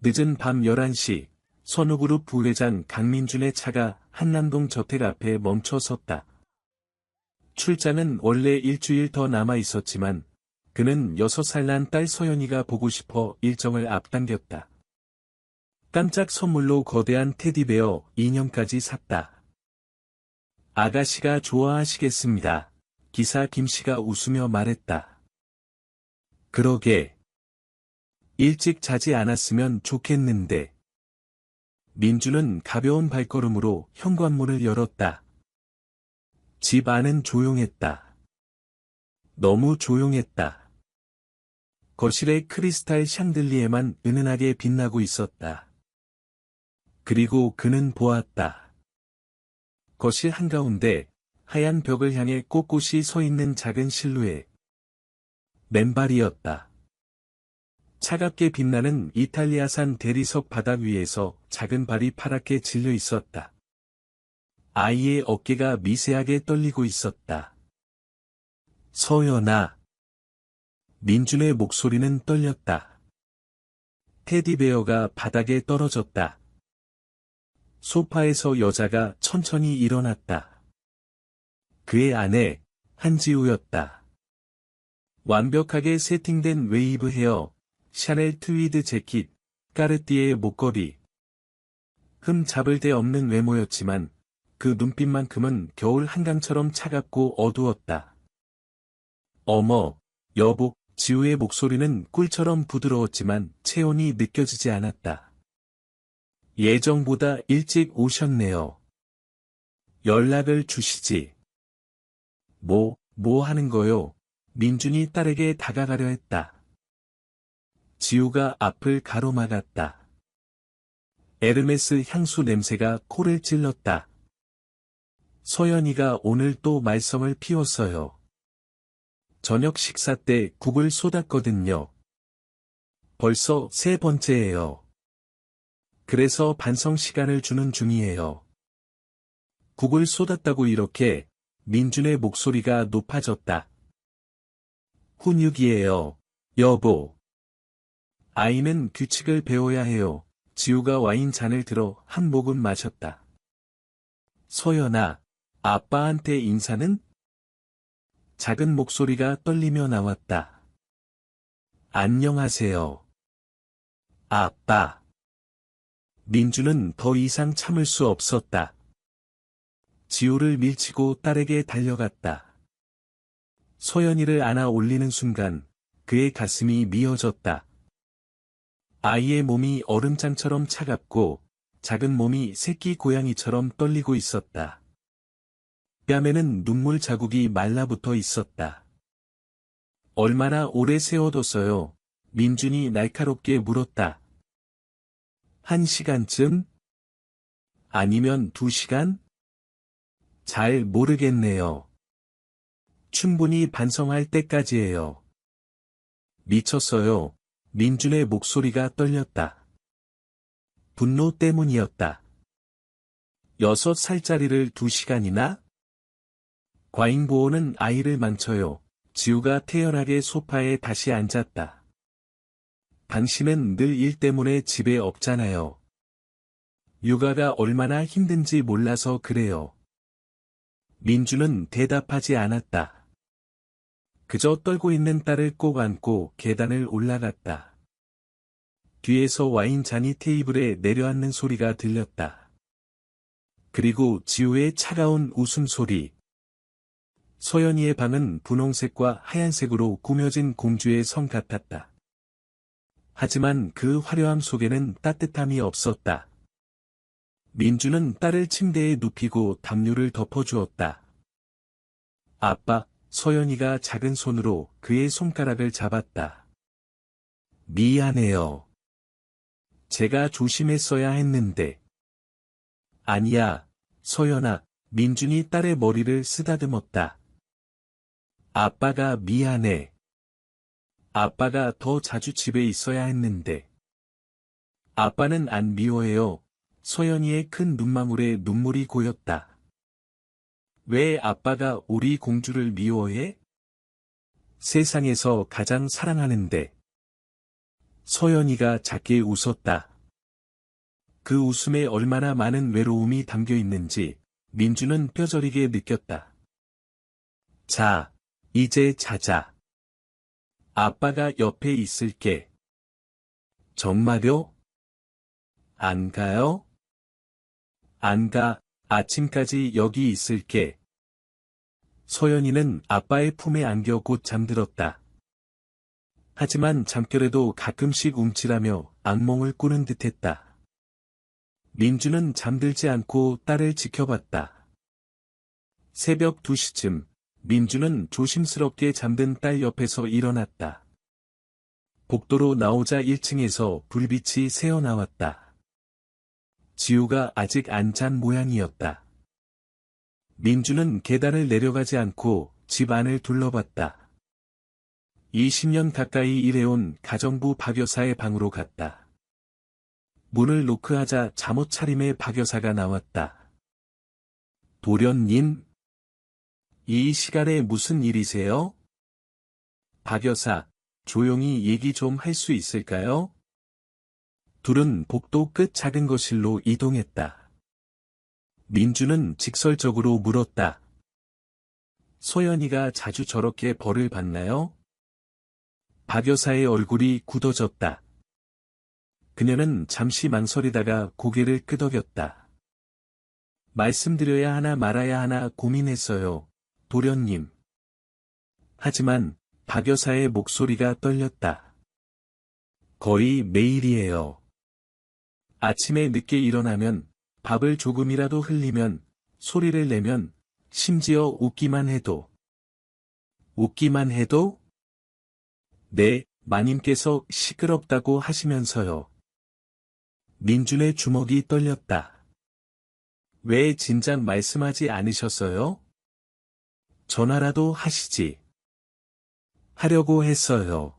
늦은 밤 11시, 선우그룹 부회장 강민준의 차가 한남동 저택 앞에 멈춰 섰다. 출장은 원래 일주일 더 남아 있었지만, 그는 6살 난 딸 서연이가 보고 싶어 일정을 앞당겼다. 깜짝 선물로 거대한 테디베어 인형까지 샀다. 아가씨가 좋아하시겠습니다. 기사 김씨가 웃으며 말했다. 그러게. 일찍 자지 않았으면 좋겠는데. 민주는 가벼운 발걸음으로 현관문을 열었다. 집 안은 조용했다. 너무 조용했다. 거실의 크리스탈 샹들리에만 은은하게 빛나고 있었다. 그리고 그는 보았다. 거실 한가운데 하얀 벽을 향해 꼿꼿이 서 있는 작은 실루엣. 맨발이었다. 차갑게 빛나는 이탈리아산 대리석 바닥 위에서 작은 발이 파랗게 질려 있었다. 아이의 어깨가 미세하게 떨리고 있었다. 서연아. 민준의 목소리는 떨렸다. 테디베어가 바닥에 떨어졌다. 소파에서 여자가 천천히 일어났다. 그의 아내, 한지우였다. 완벽하게 세팅된 웨이브 헤어, 샤넬 트위드 재킷, 까르띠에 목걸이. 흠 잡을 데 없는 외모였지만 그 눈빛만큼은 겨울 한강처럼 차갑고 어두웠다. 어머, 여보, 지우의 목소리는 꿀처럼 부드러웠지만 체온이 느껴지지 않았다. 예정보다 일찍 오셨네요. 연락을 주시지. 뭐 하는 거요? 민준이 딸에게 다가가려 했다. 지우가 앞을 가로막았다. 에르메스 향수 냄새가 코를 찔렀다. 서연이가 오늘 또 말썽을 피웠어요. 저녁 식사 때 국을 쏟았거든요. 벌써 3번째예요. 그래서 반성 시간을 주는 중이에요. 국을 쏟았다고 이렇게 민준의 목소리가 높아졌다. 훈육이에요, 여보. 아이는 규칙을 배워야 해요. 지우가 와인 잔을 들어 한 모금 마셨다. 서연아, 아빠한테 인사는? 작은 목소리가 떨리며 나왔다. 안녕하세요. 아빠. 민주는 더 이상 참을 수 없었다. 지우를 밀치고 딸에게 달려갔다. 서연이를 안아 올리는 순간 그의 가슴이 미어졌다. 아이의 몸이 얼음장처럼 차갑고 작은 몸이 새끼 고양이처럼 떨리고 있었다. 뺨에는 눈물 자국이 말라붙어 있었다. 얼마나 오래 세워뒀어요? 민준이 날카롭게 물었다. 1시간쯤? 아니면 2시간? 잘 모르겠네요. 충분히 반성할 때까지예요. 미쳤어요. 민준의 목소리가 떨렸다. 분노 때문이었다. 6살짜리를 2시간이나? 과잉보호는 아이를 망쳐요. 지우가 태연하게 소파에 다시 앉았다. 당신은 늘 일 때문에 집에 없잖아요. 육아가 얼마나 힘든지 몰라서 그래요. 민주는 대답하지 않았다. 그저 떨고 있는 딸을 꼭 안고 계단을 올라갔다. 뒤에서 와인 잔이 테이블에 내려앉는 소리가 들렸다. 그리고 지우의 차가운 웃음소리. 서연이의 방은 분홍색과 하얀색으로 꾸며진 공주의 성 같았다. 하지만 그 화려함 속에는 따뜻함이 없었다. 민주는 딸을 침대에 눕히고 담요를 덮어주었다. 아빠, 서연이가 작은 손으로 그의 손가락을 잡았다. 미안해요. 제가 조심했어야 했는데. 아니야, 서연아, 민준이 딸의 머리를 쓰다듬었다. 아빠가 미안해. 아빠가 더 자주 집에 있어야 했는데. 아빠는 안 미워해요. 서연이의 큰 눈망울에 눈물이 고였다. 왜 아빠가 우리 공주를 미워해? 세상에서 가장 사랑하는데. 서연이가 작게 웃었다. 그 웃음에 얼마나 많은 외로움이 담겨 있는지 민주는 뼈저리게 느꼈다. 자, 이제 자자. 아빠가 옆에 있을게. 정말요? 안 가요? 안 가, 아침까지 여기 있을게. 소연이는 아빠의 품에 안겨 곧 잠들었다. 하지만 잠결에도 가끔씩 움찔하며 악몽을 꾸는 듯했다. 민주는 잠들지 않고 딸을 지켜봤다. 새벽 2시쯤 민주는 조심스럽게 잠든 딸 옆에서 일어났다. 복도로 나오자 1층에서 불빛이 새어나왔다. 지우가 아직 안 잔 모양이었다. 민주는 계단을 내려가지 않고 집 안을 둘러봤다. 20년 가까이 일해온 가정부 박 여사의 방으로 갔다. 문을 노크하자 잠옷 차림의 박 여사가 나왔다. 도련님? 이 시간에 무슨 일이세요? 박 여사, 조용히 얘기 좀 할 수 있을까요? 둘은 복도 끝 작은 거실로 이동했다. 민주는 직설적으로 물었다. 소연이가 자주 저렇게 벌을 받나요? 박 여사의 얼굴이 굳어졌다. 그녀는 잠시 망설이다가 고개를 끄덕였다. 말씀드려야 하나 말아야 하나 고민했어요, 도련님. 하지만 박 여사의 목소리가 떨렸다. 거의 매일이에요. 아침에 늦게 일어나면, 밥을 조금이라도 흘리면, 소리를 내면, 심지어 웃기만 해도. 웃기만 해도? 네, 마님께서 시끄럽다고 하시면서요. 민준의 주먹이 떨렸다. 왜 진작 말씀하지 않으셨어요? 전화라도 하시지. 하려고 했어요.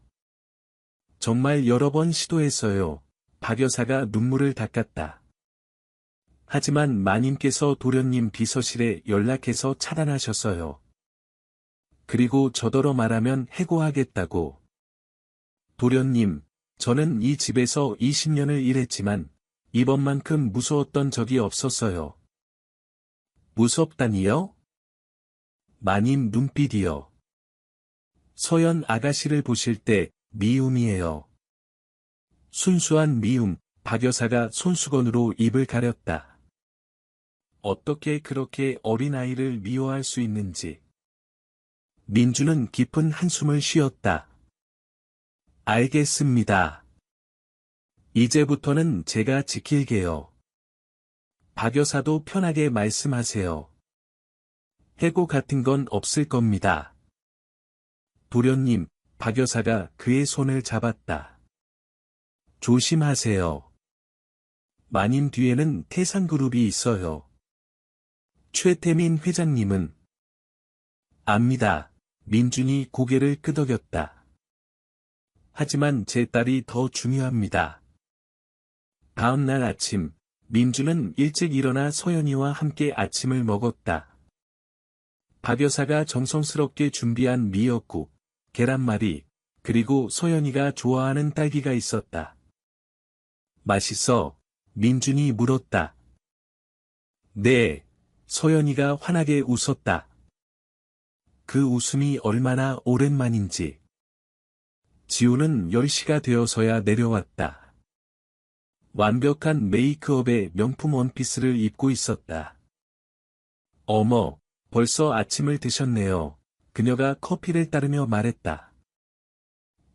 정말 여러 번 시도했어요. 박 여사가 눈물을 닦았다. 하지만 마님께서 도련님 비서실에 연락해서 차단하셨어요. 그리고 저더러 말하면 해고하겠다고. 도련님, 저는 이 집에서 20년을 일했지만 이번만큼 무서웠던 적이 없었어요. 무섭다니요? 마님 눈빛이요. 서연 아가씨를 보실 때 미움이에요. 순수한 미움, 박 여사가 손수건으로 입을 가렸다. 어떻게 그렇게 어린아이를 미워할 수 있는지. 민주는 깊은 한숨을 쉬었다. 알겠습니다. 이제부터는 제가 지킬게요. 박 여사도 편하게 말씀하세요. 해고 같은 건 없을 겁니다. 도련님, 박 여사가 그의 손을 잡았다. 조심하세요. 마님 뒤에는 태산그룹이 있어요. 최태민 회장님은 압니다. 민준이 고개를 끄덕였다. 하지만 제 딸이 더 중요합니다. 다음 날 아침, 민준은 일찍 일어나 소연이와 함께 아침을 먹었다. 박 여사가 정성스럽게 준비한 미역국, 계란말이, 그리고 소연이가 좋아하는 딸기가 있었다. 맛있어? 민준이 물었다. 네, 소연이가 환하게 웃었다. 그 웃음이 얼마나 오랜만인지. 지우는 10시가 되어서야 내려왔다. 완벽한 메이크업에 명품 원피스를 입고 있었다. 어머, 벌써 아침을 드셨네요. 그녀가 커피를 따르며 말했다.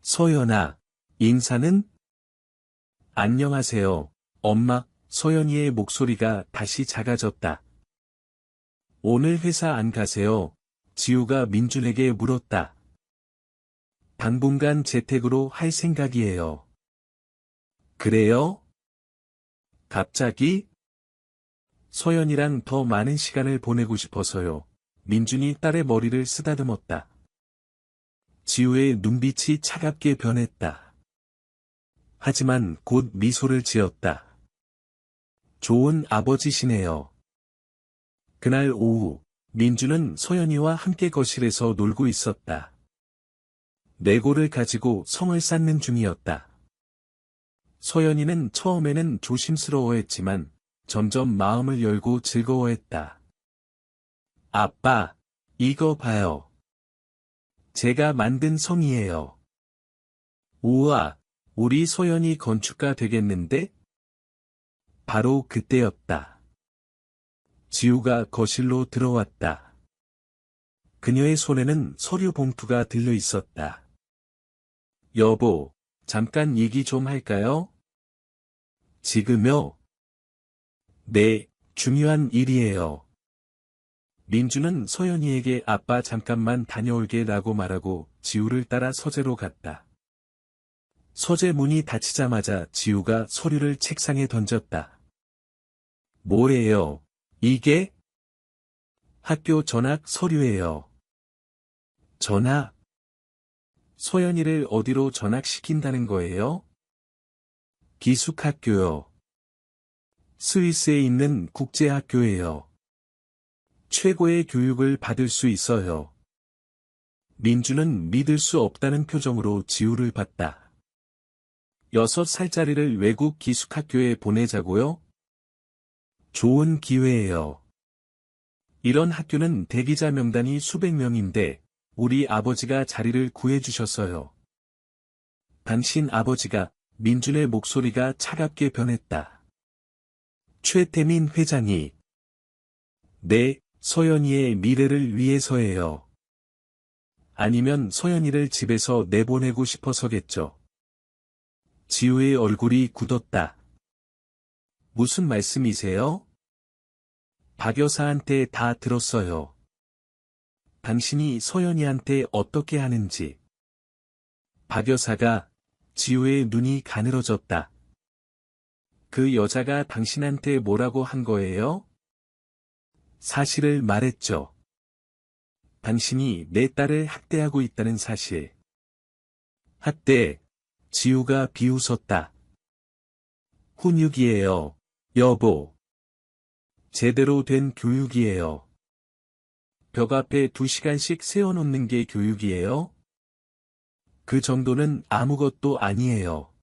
소연아, 인사는? 안녕하세요, 엄마. 소연이의 목소리가 다시 작아졌다. 오늘 회사 안 가세요? 지우가 민준에게 물었다. 당분간 재택으로 할 생각이에요. 그래요? 갑자기? 소연이랑 더 많은 시간을 보내고 싶어서요. 민준이 딸의 머리를 쓰다듬었다. 지우의 눈빛이 차갑게 변했다. 하지만 곧 미소를 지었다. 좋은 아버지시네요. 그날 오후, 민주는 소연이와 함께 거실에서 놀고 있었다. 레고를 가지고 성을 쌓는 중이었다. 소연이는 처음에는 조심스러워했지만 점점 마음을 열고 즐거워했다. 아빠, 이거 봐요. 제가 만든 성이에요. 우와, 우리 소연이 건축가 되겠는데? 바로 그때였다. 지우가 거실로 들어왔다. 그녀의 손에는 서류 봉투가 들려 있었다. 여보, 잠깐 얘기 좀 할까요? 지금요? 네, 중요한 일이에요. 민주는 소연이에게 아빠 잠깐만 다녀올게 라고 말하고 지우를 따라 서재로 갔다. 서재 문이 닫히자마자 지우가 서류를 책상에 던졌다. 뭐예요? 이게? 학교 전학 서류예요. 전학? 소연이를 어디로 전학시킨다는 거예요? 기숙학교요. 스위스에 있는 국제학교예요. 최고의 교육을 받을 수 있어요. 민주는 믿을 수 없다는 표정으로 지우를 봤다. 6살짜리를 외국 기숙학교에 보내자고요? 좋은 기회예요. 이런 학교는 대기자 명단이 수백 명인데 우리 아버지가 자리를 구해주셨어요. 당신 아버지가 민준의 목소리가 차갑게 변했다. 최태민 회장이 네, 소연이의 미래를 위해서예요. 아니면 소연이를 집에서 내보내고 싶어서겠죠. 지우의 얼굴이 굳었다. 무슨 말씀이세요? 박 여사한테 다 들었어요. 당신이 소연이한테 어떻게 하는지. 박 여사가 지우의 눈이 가늘어졌다. 그 여자가 당신한테 뭐라고 한 거예요? 사실을 말했죠. 당신이 내 딸을 학대하고 있다는 사실. 학대. 지우가 비웃었다. 훈육이에요, 여보. 제대로 된 교육이에요. 벽 앞에 2시간씩 세워놓는 게 교육이에요? 그 정도는 아무것도 아니에요.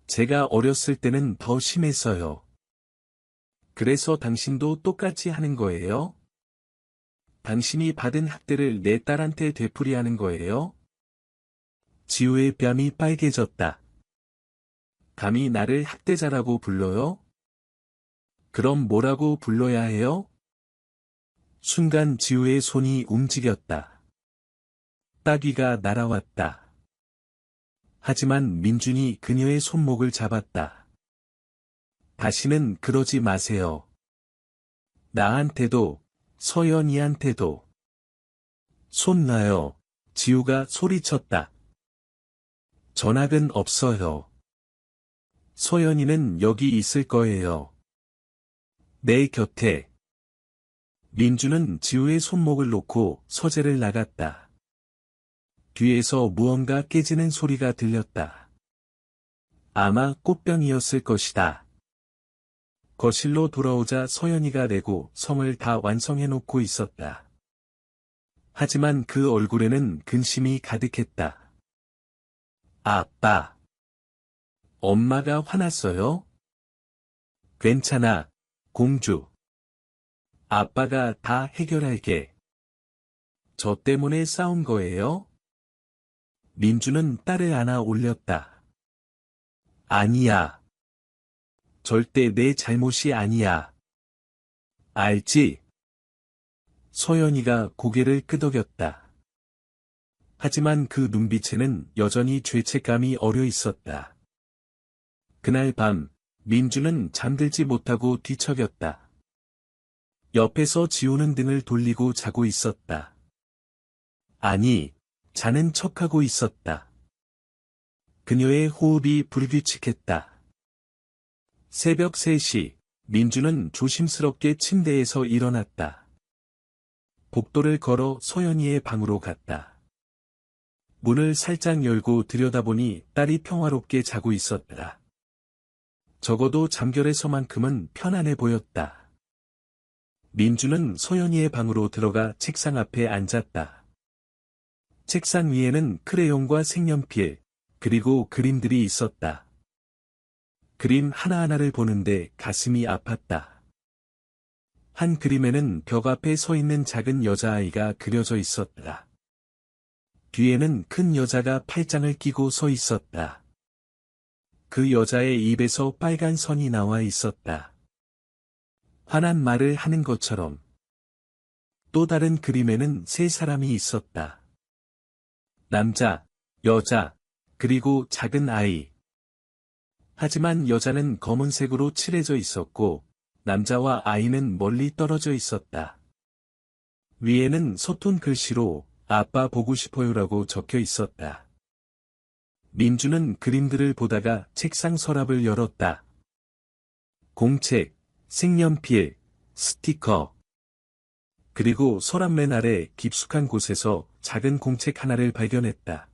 제가 어렸을 때는 더 심했어요. 그래서 당신도 똑같이 하는 거예요? 당신이 받은 학대를 내 딸한테 되풀이하는 거예요? 지우의 뺨이 빨개졌다. 감히 나를 학대자라고 불러요? 그럼 뭐라고 불러야 해요? 순간 지우의 손이 움직였다. 따귀가 날아왔다. 하지만 민준이 그녀의 손목을 잡았다. 다시는 그러지 마세요. 나한테도, 서연이한테도. 손 놔요. 지우가 소리쳤다. 전학은 없어요. 서연이는 여기 있을 거예요. 내 곁에. 민주는 지우의 손목을 놓고 서재를 나갔다. 뒤에서 무언가 깨지는 소리가 들렸다. 아마 꽃병이었을 것이다. 거실로 돌아오자 서연이가 레고 성을 다 완성해놓고 있었다. 하지만 그 얼굴에는 근심이 가득했다. 아빠. 엄마가 화났어요? 괜찮아, 공주. 아빠가 다 해결할게. 저 때문에 싸운 거예요? 민주는 딸을 안아 올렸다. 아니야. 절대 내 잘못이 아니야. 알지? 소연이가 고개를 끄덕였다. 하지만 그 눈빛에는 여전히 죄책감이 어려 있었다. 그날 밤, 민주는 잠들지 못하고 뒤척였다. 옆에서 지우는 등을 돌리고 자고 있었다. 아니, 자는 척하고 있었다. 그녀의 호흡이 불규칙했다. 새벽 3시, 민주는 조심스럽게 침대에서 일어났다. 복도를 걸어 소연이의 방으로 갔다. 문을 살짝 열고 들여다보니 딸이 평화롭게 자고 있었다. 적어도 잠결에서만큼은 편안해 보였다. 민주는 소연이의 방으로 들어가 책상 앞에 앉았다. 책상 위에는 크레용과 색연필, 그리고 그림들이 있었다. 그림 하나하나를 보는데 가슴이 아팠다. 한 그림에는 벽 앞에 서 있는 작은 여자아이가 그려져 있었다. 뒤에는 큰 여자가 팔짱을 끼고 서 있었다. 그 여자의 입에서 빨간 선이 나와 있었다. 화난 말을 하는 것처럼. 또 다른 그림에는 세 사람이 있었다. 남자, 여자, 그리고 작은 아이. 하지만 여자는 검은색으로 칠해져 있었고, 남자와 아이는 멀리 떨어져 있었다. 위에는 서툰 글씨로 아빠 보고 싶어요라고 적혀 있었다. 민주는 그림들을 보다가 책상 서랍을 열었다. 공책, 색연필, 스티커. 그리고 서랍맨 아래 깊숙한 곳에서 작은 공책 하나를 발견했다.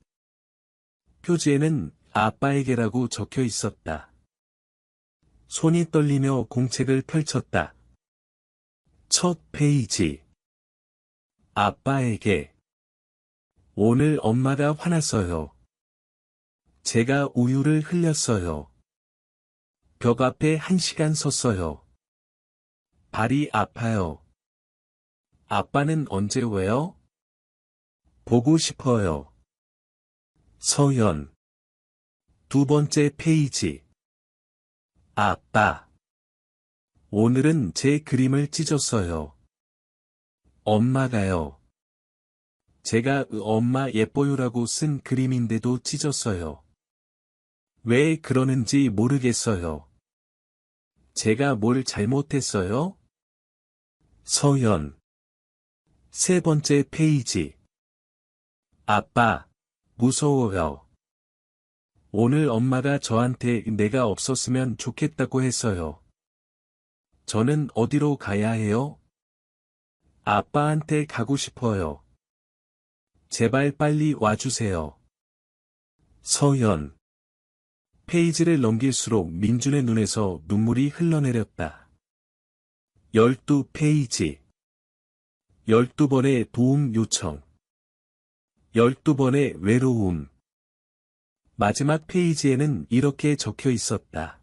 표지에는 아빠에게라고 적혀 있었다. 손이 떨리며 공책을 펼쳤다. 첫 페이지. 아빠에게. 오늘 엄마가 화났어요. 제가 우유를 흘렸어요. 벽 앞에 1시간 섰어요. 발이 아파요. 아빠는 언제 왜요? 보고 싶어요. 서연. 두 번째 페이지. 아빠. 오늘은 제 그림을 찢었어요. 엄마가요. 제가 엄마 예뻐요라고 쓴 그림인데도 찢었어요. 왜 그러는지 모르겠어요. 제가 뭘 잘못했어요? 서연. 세 번째 페이지. 아빠, 무서워요. 오늘 엄마가 저한테 내가 없었으면 좋겠다고 했어요. 저는 어디로 가야 해요? 아빠한테 가고 싶어요. 제발 빨리 와주세요. 서연. 페이지를 넘길수록 민준의 눈에서 눈물이 흘러내렸다. 12페이지. 12번의 도움 요청. 12번의 외로움. 마지막 페이지에는 이렇게 적혀 있었다.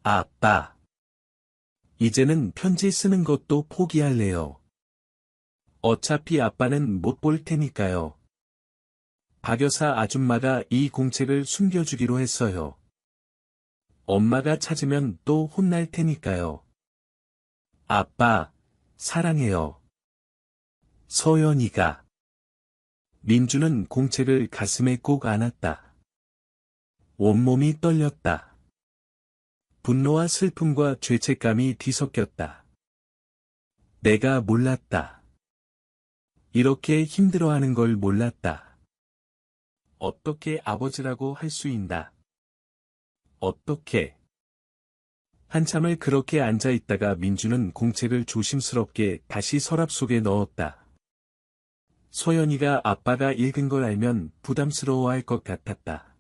아빠. 이제는 편지 쓰는 것도 포기할래요. 어차피 아빠는 못 볼 테니까요. 박여사 아줌마가 이 공책을 숨겨주기로 했어요. 엄마가 찾으면 또 혼날 테니까요. 아빠, 사랑해요. 서연이가. 민주는 공책을 가슴에 꼭 안았다. 온몸이 떨렸다. 분노와 슬픔과 죄책감이 뒤섞였다. 내가 몰랐다. 이렇게 힘들어하는 걸 몰랐다. 어떻게 아버지라고 할 수 있나? 어떻게? 한참을 그렇게 앉아 있다가 민주는 공책을 조심스럽게 다시 서랍 속에 넣었다. 서연이가 아빠가 읽은 걸 알면 부담스러워할 것 같았다.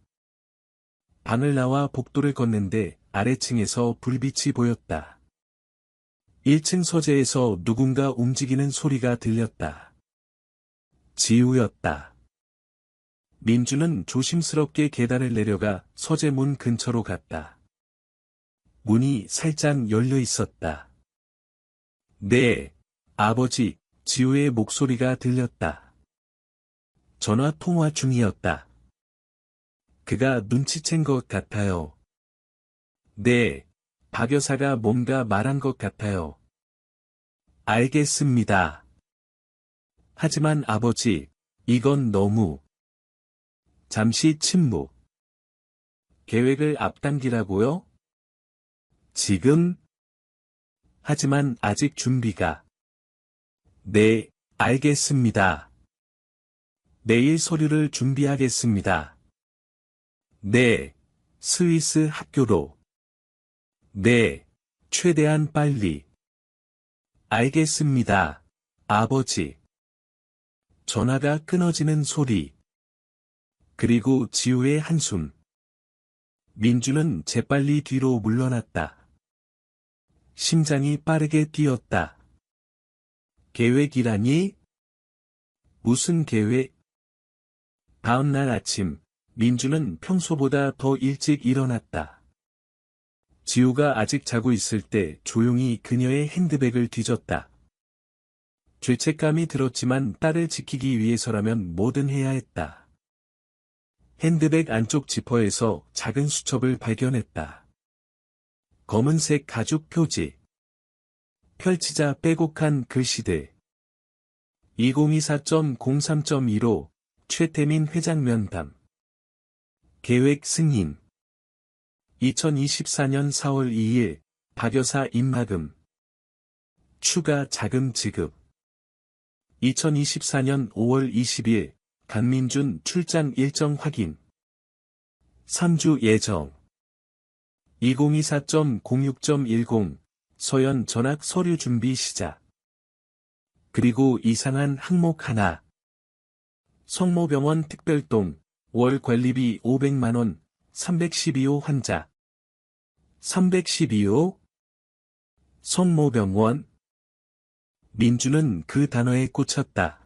방을 나와 복도를 걷는데 아래층에서 불빛이 보였다. 1층 서재에서 누군가 움직이는 소리가 들렸다. 지우였다. 민주는 조심스럽게 계단을 내려가 서재 문 근처로 갔다. 문이 살짝 열려 있었다. 네, 아버지, 지우의 목소리가 들렸다. 전화 통화 중이었다. 그가 눈치챈 것 같아요. 네, 박 여사가 뭔가 말한 것 같아요. 알겠습니다. 하지만 아버지, 이건 너무... 잠시 침묵. 계획을 앞당기라고요? 지금? 하지만 아직 준비가. 네, 알겠습니다. 내일 서류를 준비하겠습니다. 네, 스위스 학교로. 네, 최대한 빨리. 알겠습니다, 아버지. 전화가 끊어지는 소리. 그리고 지우의 한숨. 민주는 재빨리 뒤로 물러났다. 심장이 빠르게 뛰었다. 계획이라니? 무슨 계획? 다음 날 아침, 민주는 평소보다 더 일찍 일어났다. 지우가 아직 자고 있을 때 조용히 그녀의 핸드백을 뒤졌다. 죄책감이 들었지만 딸을 지키기 위해서라면 뭐든 해야 했다. 핸드백 안쪽 지퍼에서 작은 수첩을 발견했다. 검은색 가죽 표지. 펼치자 빼곡한 글씨들. 2024.03.15 최태민 회장 면담. 계획 승인. 2024년 4월 2일 박여사 입마금. 추가 자금 지급. 2024년 5월 20일 강민준 출장 일정 확인. 3주 예정. 2024.06.10 서연 전학 서류 준비 시작. 그리고 이상한 항목 하나. 성모병원 특별동 월 관리비 500만원 312호 환자. 312호? 성모병원? 민주는 그 단어에 꽂혔다.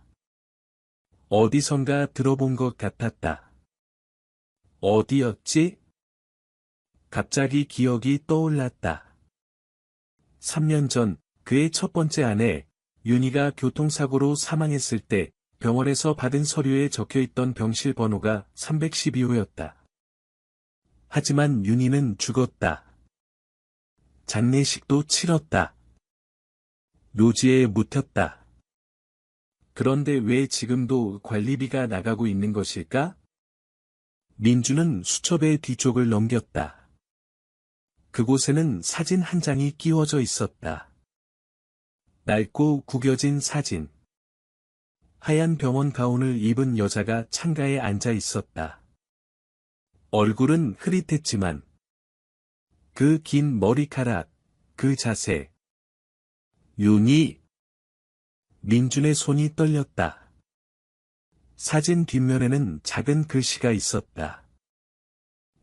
어디선가 들어본 것 같았다. 어디였지? 갑자기 기억이 떠올랐다. 3년 전 그의 첫 번째 아내 윤희가 교통사고로 사망했을 때 병원에서 받은 서류에 적혀있던 병실 번호가 312호였다. 하지만 윤희는 죽었다. 장례식도 치렀다. 묘지에 묻혔다. 그런데 왜 지금도 관리비가 나가고 있는 것일까? 민주는 수첩의 뒤쪽을 넘겼다. 그곳에는 사진 한 장이 끼워져 있었다. 낡고 구겨진 사진. 하얀 병원 가운을 입은 여자가 창가에 앉아 있었다. 얼굴은 흐릿했지만 그 긴 머리카락, 그 자세. 윤희. 민준의 손이 떨렸다. 사진 뒷면에는 작은 글씨가 있었다.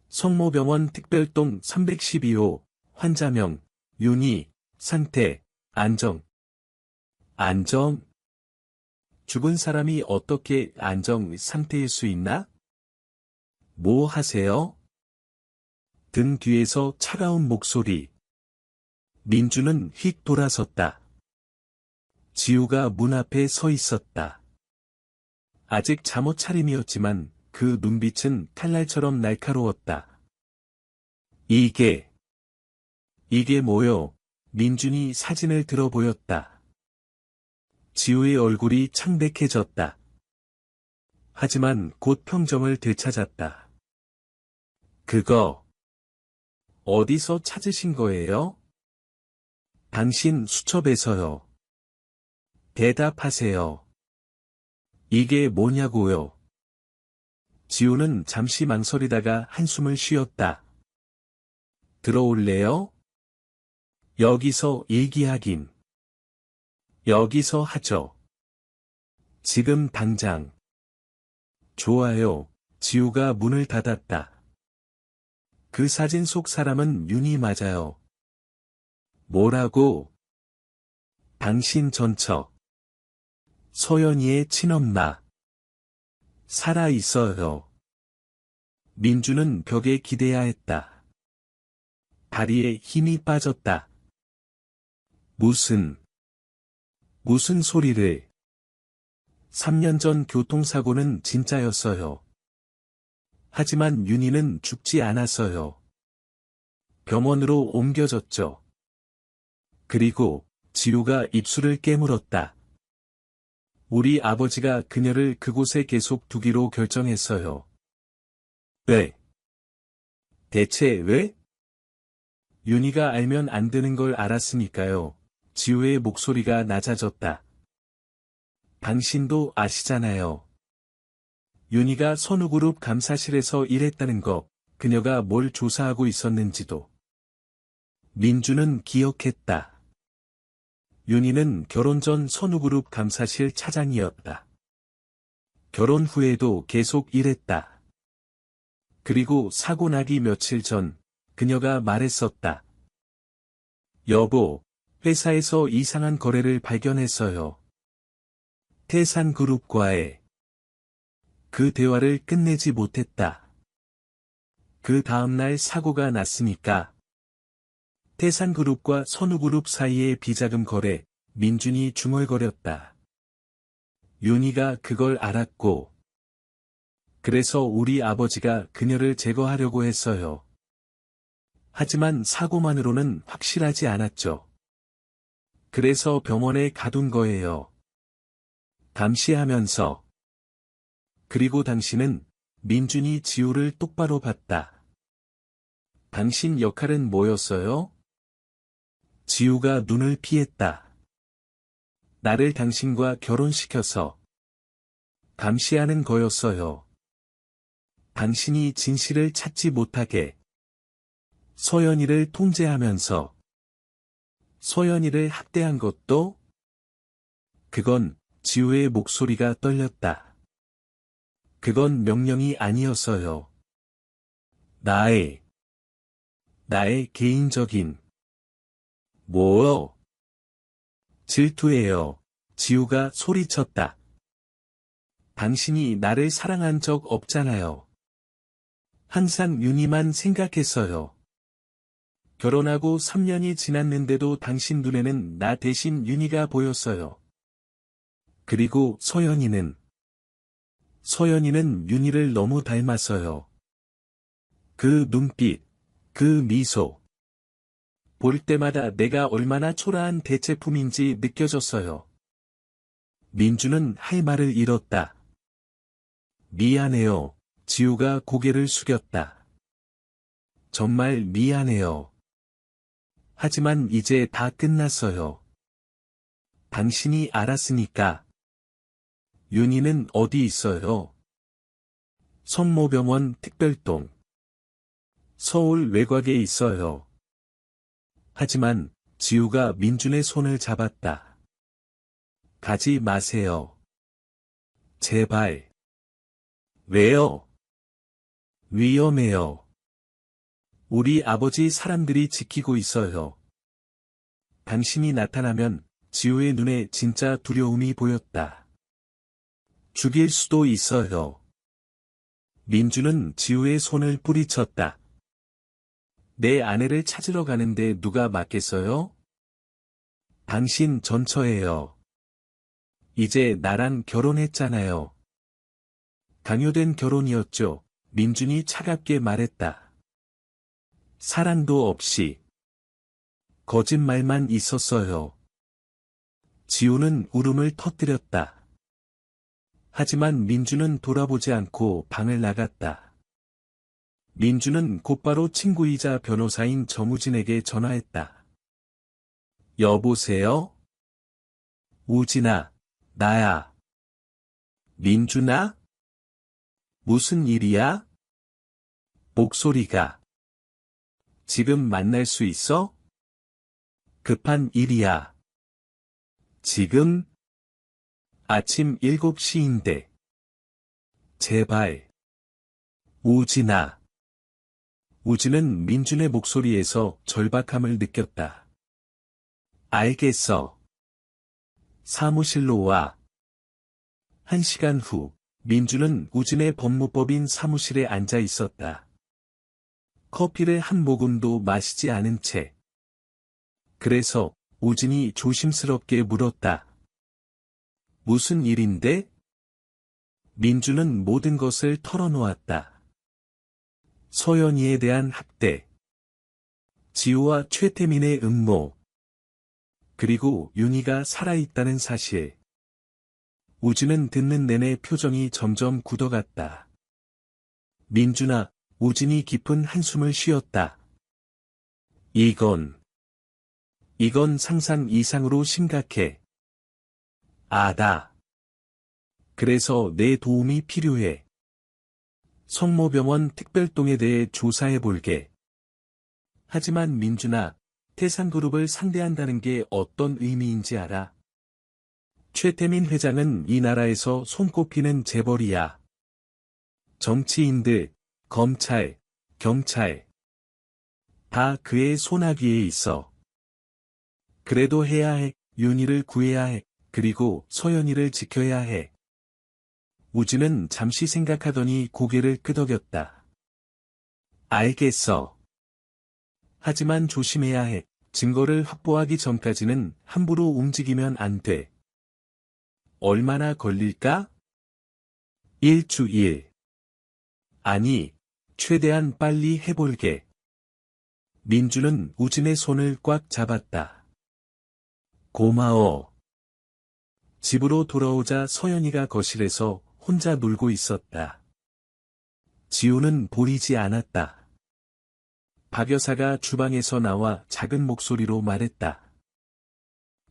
성모병원 특별동 312호, 환자명, 윤희, 상태, 안정. 안정? 죽은 사람이 어떻게 안정 상태일 수 있나? 뭐 하세요? 등 뒤에서 차가운 목소리. 민주는 휙 돌아섰다. 지우가 문 앞에 서 있었다. 아직 잠옷 차림이었지만 그 눈빛은 칼날처럼 날카로웠다. 이게 뭐요? 민준이 사진을 들어 보였다. 지우의 얼굴이 창백해졌다. 하지만 곧 평정을 되찾았다. 그거 어디서 찾으신 거예요? 당신 수첩에서요. 대답하세요. 이게 뭐냐고요? 지우는 잠시 망설이다가 한숨을 쉬었다. 들어올래요? 여기서 얘기하긴. 여기서 하죠. 지금 당장. 좋아요. 지우가 문을 닫았다. 그 사진 속 사람은 윤희 맞아요. 뭐라고? 당신 전처. 서연이의 친엄마. 살아 있어요. 민주는 벽에 기대야 했다. 다리에 힘이 빠졌다. 무슨 소리를. 3년 전 교통사고는 진짜였어요. 하지만 윤희는 죽지 않았어요. 병원으로 옮겨졌죠. 그리고 지우가 입술을 깨물었다. 우리 아버지가 그녀를 그곳에 계속 두기로 결정했어요. 왜? 대체 왜? 윤희가 알면 안 되는 걸 알았으니까요. 지우의 목소리가 낮아졌다. 당신도 아시잖아요. 윤희가 선우그룹 감사실에서 일했다는 거, 그녀가 뭘 조사하고 있었는지도. 민주는 기억했다. 윤희는 결혼 전 선우그룹 감사실 차장이었다. 결혼 후에도 계속 일했다. 그리고 사고 나기 며칠 전, 그녀가 말했었다. 여보, 회사에서 이상한 거래를 발견했어요. 태산그룹과의. 그 대화를 끝내지 못했다. 그 다음날 사고가 났으니까. 태산그룹과 선우그룹 사이의 비자금 거래, 민준이 중얼거렸다. 윤희가 그걸 알았고, 그래서 우리 아버지가 그녀를 제거하려고 했어요. 하지만 사고만으로는 확실하지 않았죠. 그래서 병원에 가둔 거예요. 감시하면서. 그리고 당신은 민준이 지우를 똑바로 봤다. 당신 역할은 뭐였어요? 지우가 눈을 피했다. 나를 당신과 결혼시켜서 감시하는 거였어요. 당신이 진실을 찾지 못하게 소연이를 통제하면서 소연이를 학대한 것도? 그건 지우의 목소리가 떨렸다. 그건 명령이 아니었어요. 나의 개인적인 뭐요? 질투예요. 지우가 소리쳤다. 당신이 나를 사랑한 적 없잖아요. 항상 윤희만 생각했어요. 결혼하고 3년이 지났는데도 당신 눈에는 나 대신 윤희가 보였어요. 그리고 소연이는 윤희를 너무 닮았어요. 그 눈빛, 그 미소. 볼 때마다 내가 얼마나 초라한 대체품인지 느껴졌어요. 민주는 할 말을 잃었다. 미안해요. 지우가 고개를 숙였다. 정말 미안해요. 하지만 이제 다 끝났어요. 당신이 알았으니까. 윤희는 어디 있어요? 성모병원 특별동. 서울 외곽에 있어요. 하지만 지우가 민준의 손을 잡았다. 가지 마세요. 제발. 왜요? 위험해요. 우리 아버지 사람들이 지키고 있어요. 당신이 나타나면 지우의 눈에 진짜 두려움이 보였다. 죽일 수도 있어요. 민주는 지우의 손을 뿌리쳤다. 내 아내를 찾으러 가는데 누가 맞겠어요? 당신 전처예요. 이제 나랑 결혼했잖아요. 강요된 결혼이었죠. 민준이 차갑게 말했다. 사랑도 없이. 거짓말만 있었어요. 지우는 울음을 터뜨렸다. 하지만 민주는 돌아보지 않고 방을 나갔다. 민주는 곧바로 친구이자 변호사인 정우진에게 전화했다. 여보세요? 우진아, 나야. 민준아? 무슨 일이야? 목소리가. 지금 만날 수 있어? 급한 일이야. 지금? 아침 7시인데. 제발. 우진아. 우진은 민준의 목소리에서 절박함을 느꼈다. 알겠어. 사무실로 와. 1시간 후, 민준은 우진의 법무법인 사무실에 앉아 있었다. 커피를 한 모금도 마시지 않은 채. 그래서 우진이 조심스럽게 물었다. 무슨 일인데? 민준은 모든 것을 털어놓았다. 소연이에 대한 학대, 지우와 최태민의 음모, 그리고 윤희가 살아있다는 사실. 우진은 듣는 내내 표정이 점점 굳어갔다. 민준아, 우진이 깊은 한숨을 쉬었다. 이건 상상 이상으로 심각해. 아다. 그래서 내 도움이 필요해. 성모병원 특별동에 대해 조사해볼게. 하지만 민준아, 태산그룹을 상대한다는 게 어떤 의미인지 알아? 최태민 회장은 이 나라에서 손꼽히는 재벌이야. 정치인들, 검찰, 경찰. 다 그의 손아귀에 있어. 그래도 해야 해. 윤희를 구해야 해. 그리고 소연이를 지켜야 해. 우진은 잠시 생각하더니 고개를 끄덕였다. 알겠어. 하지만 조심해야 해. 증거를 확보하기 전까지는 함부로 움직이면 안 돼. 얼마나 걸릴까? 일주일. 아니, 최대한 빨리 해볼게. 민주는 우진의 손을 꽉 잡았다. 고마워. 집으로 돌아오자 서연이가 거실에서 혼자 놀고 있었다. 지우는 보이지 않았다. 박 여사가 주방에서 나와 작은 목소리로 말했다.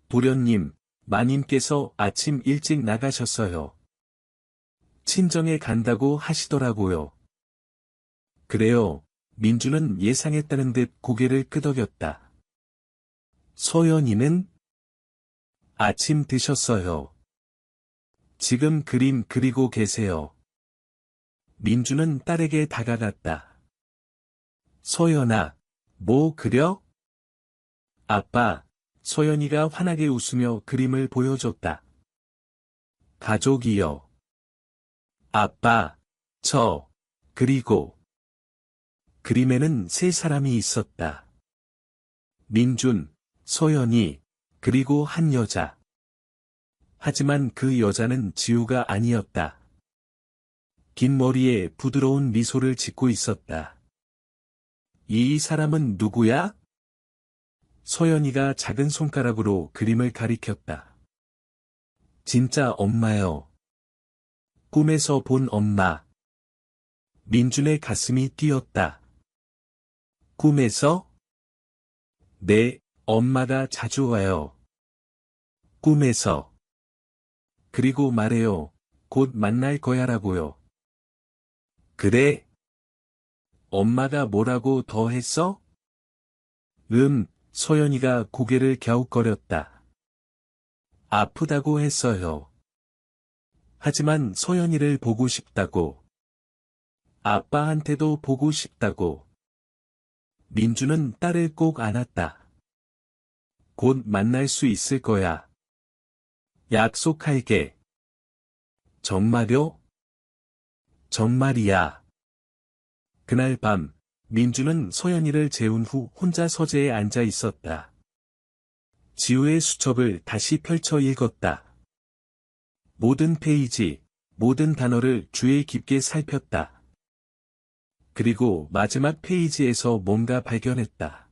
도련님, 마님께서 아침 일찍 나가셨어요. 친정에 간다고 하시더라고요. 그래요. 민주는 예상했다는 듯 고개를 끄덕였다. 서연이는? 아침 드셨어요. 지금 그림 그리고 계세요. 민주는 딸에게 다가갔다. 서연아, 뭐 그려? 아빠, 서연이가 환하게 웃으며 그림을 보여줬다. 가족이요. 아빠, 그리고. 그림에는 세 사람이 있었다. 민준, 서연이, 그리고 한 여자. 하지만 그 여자는 지우가 아니었다. 긴 머리에 부드러운 미소를 짓고 있었다. 이 사람은 누구야? 서연이가 작은 손가락으로 그림을 가리켰다. 진짜 엄마요. 꿈에서 본 엄마. 민준의 가슴이 뛰었다. 꿈에서? 네, 엄마가 자주 와요. 꿈에서. 그리고 말해요. 곧 만날 거야라고요. 그래? 엄마가 뭐라고 더 했어? 서연이가 고개를 갸웃거렸다. 아프다고 했어요. 하지만 서연이를 보고 싶다고. 아빠한테도 보고 싶다고. 민주는 딸을 꼭 안았다. 곧 만날 수 있을 거야. 약속할게. 정말요? 정말이야. 그날 밤, 민주는 서연이를 재운 후 혼자 서재에 앉아 있었다. 지우의 수첩을 다시 펼쳐 읽었다. 모든 페이지, 모든 단어를 주의 깊게 살폈다. 그리고 마지막 페이지에서 뭔가 발견했다.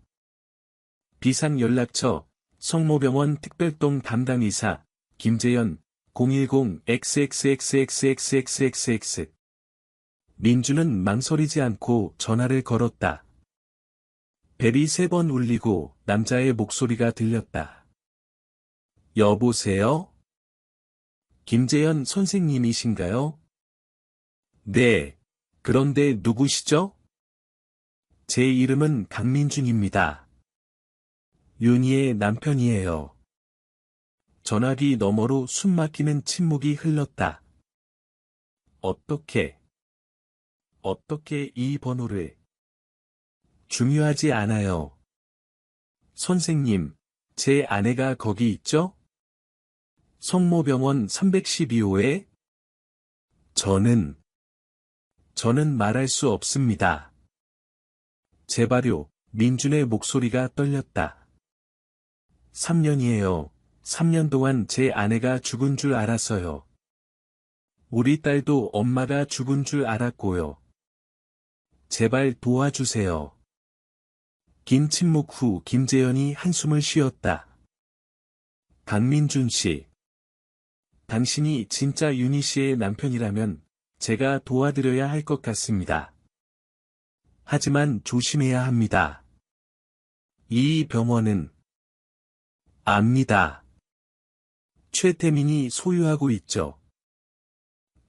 비상연락처, 성모병원 특별동 담당의사, 김재현, 010-XXXXXXXX. 민주는 망설이지 않고 전화를 걸었다. 벨이 3번 울리고 남자의 목소리가 들렸다. 여보세요? 김재현 선생님이신가요? 네. 그런데 누구시죠? 제 이름은 강민준입니다. 윤희의 남편이에요. 전화기 너머로 숨막히는 침묵이 흘렀다. 어떻게 이 번호를? 중요하지 않아요. 선생님, 제 아내가 거기 있죠? 성모병원 312호에? 저는 말할 수 없습니다. 제발요, 민준의 목소리가 떨렸다. 3년이에요. 3년 동안 제 아내가 죽은 줄 알았어요. 우리 딸도 엄마가 죽은 줄 알았고요. 제발 도와주세요. 긴 침묵 후 김재현이 한숨을 쉬었다. 강민준 씨. 당신이 진짜 윤희 씨의 남편이라면 제가 도와드려야 할 것 같습니다. 하지만 조심해야 합니다. 이 병원은 압니다. 최태민이 소유하고 있죠.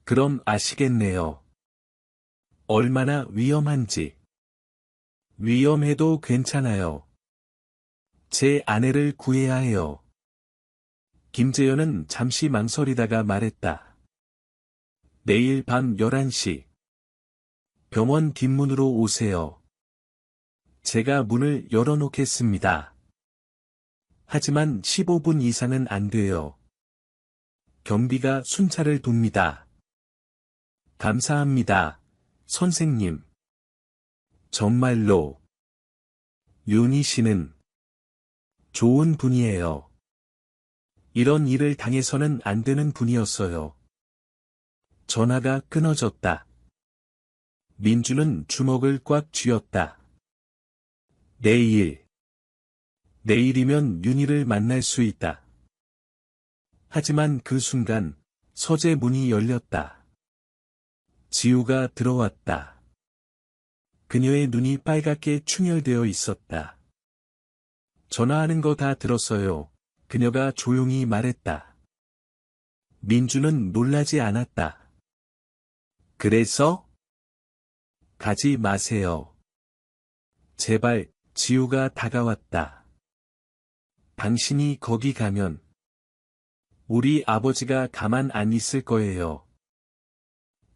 그럼 아시겠네요. 얼마나 위험한지. 위험해도 괜찮아요. 제 아내를 구해야 해요. 김재현은 잠시 망설이다가 말했다. 내일 밤 11시. 병원 뒷문으로 오세요. 제가 문을 열어놓겠습니다. 하지만 15분 이상은 안 돼요. 경비가 순찰을 돕니다. 감사합니다, 선생님. 정말로. 윤희 씨는 좋은 분이에요. 이런 일을 당해서는 안 되는 분이었어요. 전화가 끊어졌다. 민주는 주먹을 꽉 쥐었다. 내일. 내일이면 윤희를 만날 수 있다. 하지만 그 순간 서재 문이 열렸다. 지우가 들어왔다. 그녀의 눈이 빨갛게 충혈되어 있었다. 전화하는 거 다 들었어요. 그녀가 조용히 말했다. 민주는 놀라지 않았다. 그래서? 가지 마세요. 제발. 지우가 다가왔다. 당신이 거기 가면 우리 아버지가 가만 안 있을 거예요.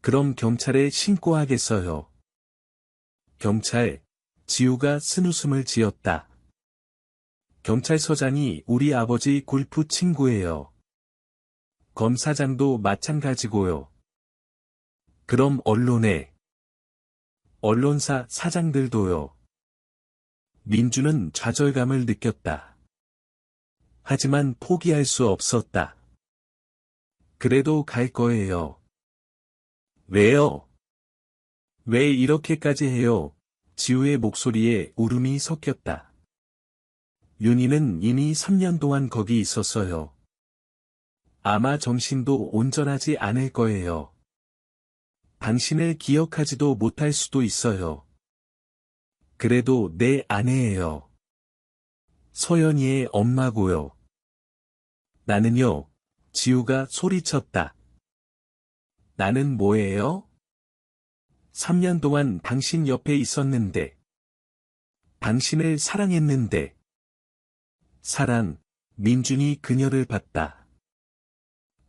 그럼 경찰에 신고하겠어요. 경찰. 지우가 쓴웃음을 지었다. 경찰서장이 우리 아버지 골프 친구예요. 검사장도 마찬가지고요. 그럼 언론에. 언론사 사장들도요. 민주는 좌절감을 느꼈다. 하지만 포기할 수 없었다. 그래도 갈 거예요. 왜요? 왜 이렇게까지 해요? 지우의 목소리에 울음이 섞였다. 윤희는 이미 3년 동안 거기 있었어요. 아마 정신도 온전하지 않을 거예요. 당신을 기억하지도 못할 수도 있어요. 그래도 내 아내예요. 서연이의 엄마고요. 나는요. 지우가 소리쳤다. 나는 뭐예요? 3년 동안 당신 옆에 있었는데. 당신을 사랑했는데. 사랑. 민준이 그녀를 봤다.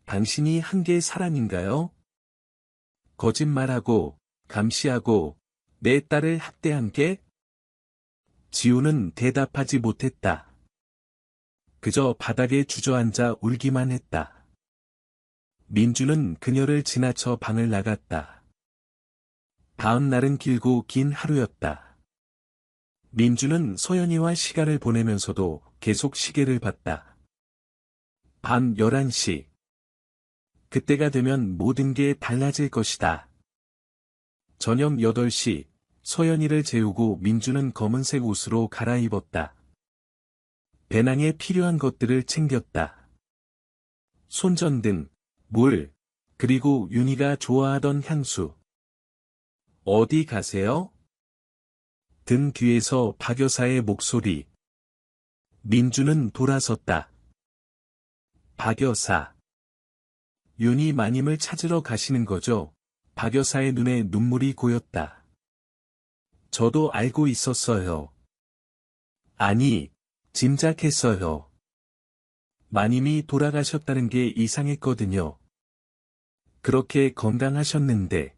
당신이 한 게 사랑인가요? 거짓말하고, 감시하고, 내 딸을 학대한 게? 지우는 대답하지 못했다. 그저 바닥에 주저앉아 울기만 했다. 민주는 그녀를 지나쳐 방을 나갔다. 다음 날은 길고 긴 하루였다. 민주는 서연이와 시간을 보내면서도 계속 시계를 봤다. 밤 11시. 그때가 되면 모든 게 달라질 것이다. 저녁 8시. 서연이를 재우고 민주는 검은색 옷으로 갈아입었다. 배낭에 필요한 것들을 챙겼다. 손전등, 물, 그리고 윤희가 좋아하던 향수. 어디 가세요? 등 뒤에서 박 여사의 목소리. 민주는 돌아섰다. 박 여사. 윤희 마님을 찾으러 가시는 거죠? 박 여사의 눈에 눈물이 고였다. 저도 알고 있었어요. 아니, 짐작했어요. 마님이 돌아가셨다는 게 이상했거든요. 그렇게 건강하셨는데.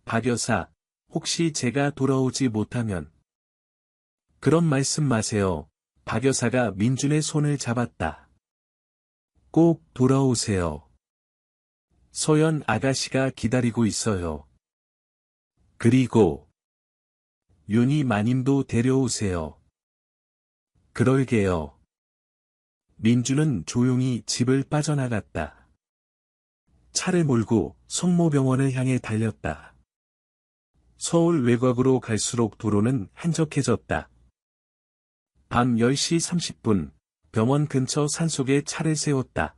박 여사, 혹시 제가 돌아오지 못하면. 그런 말씀 마세요. 박 여사가 민준의 손을 잡았다. 꼭 돌아오세요. 서연 아가씨가 기다리고 있어요. 그리고 윤희 마님도 데려오세요. 그럴게요. 민주는 조용히 집을 빠져나갔다. 차를 몰고 성모병원을 향해 달렸다. 서울 외곽으로 갈수록 도로는 한적해졌다. 밤 10시 30분, 병원 근처 산속에 차를 세웠다.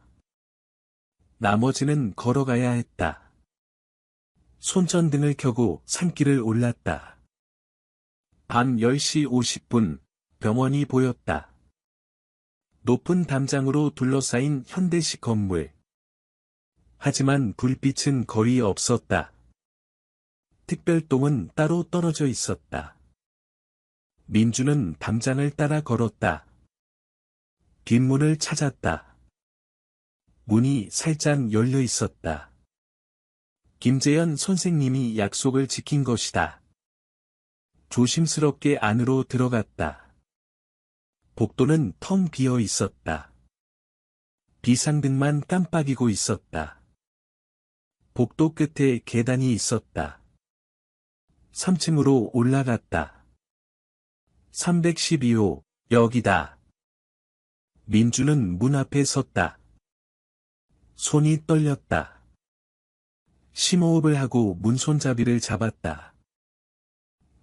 나머지는 걸어가야 했다. 손전등을 켜고 산길을 올랐다. 밤 10시 50분, 병원이 보였다. 높은 담장으로 둘러싸인 현대식 건물. 하지만 불빛은 거의 없었다. 특별동은 따로 떨어져 있었다. 민주는 담장을 따라 걸었다. 뒷문을 찾았다. 문이 살짝 열려 있었다. 김재현 선생님이 약속을 지킨 것이다. 조심스럽게 안으로 들어갔다. 복도는 텅 비어 있었다. 비상등만 깜빡이고 있었다. 복도 끝에 계단이 있었다. 3층으로 올라갔다. 312호, 여기다. 민주는 문 앞에 섰다. 손이 떨렸다. 심호흡을 하고 문 손잡이를 잡았다.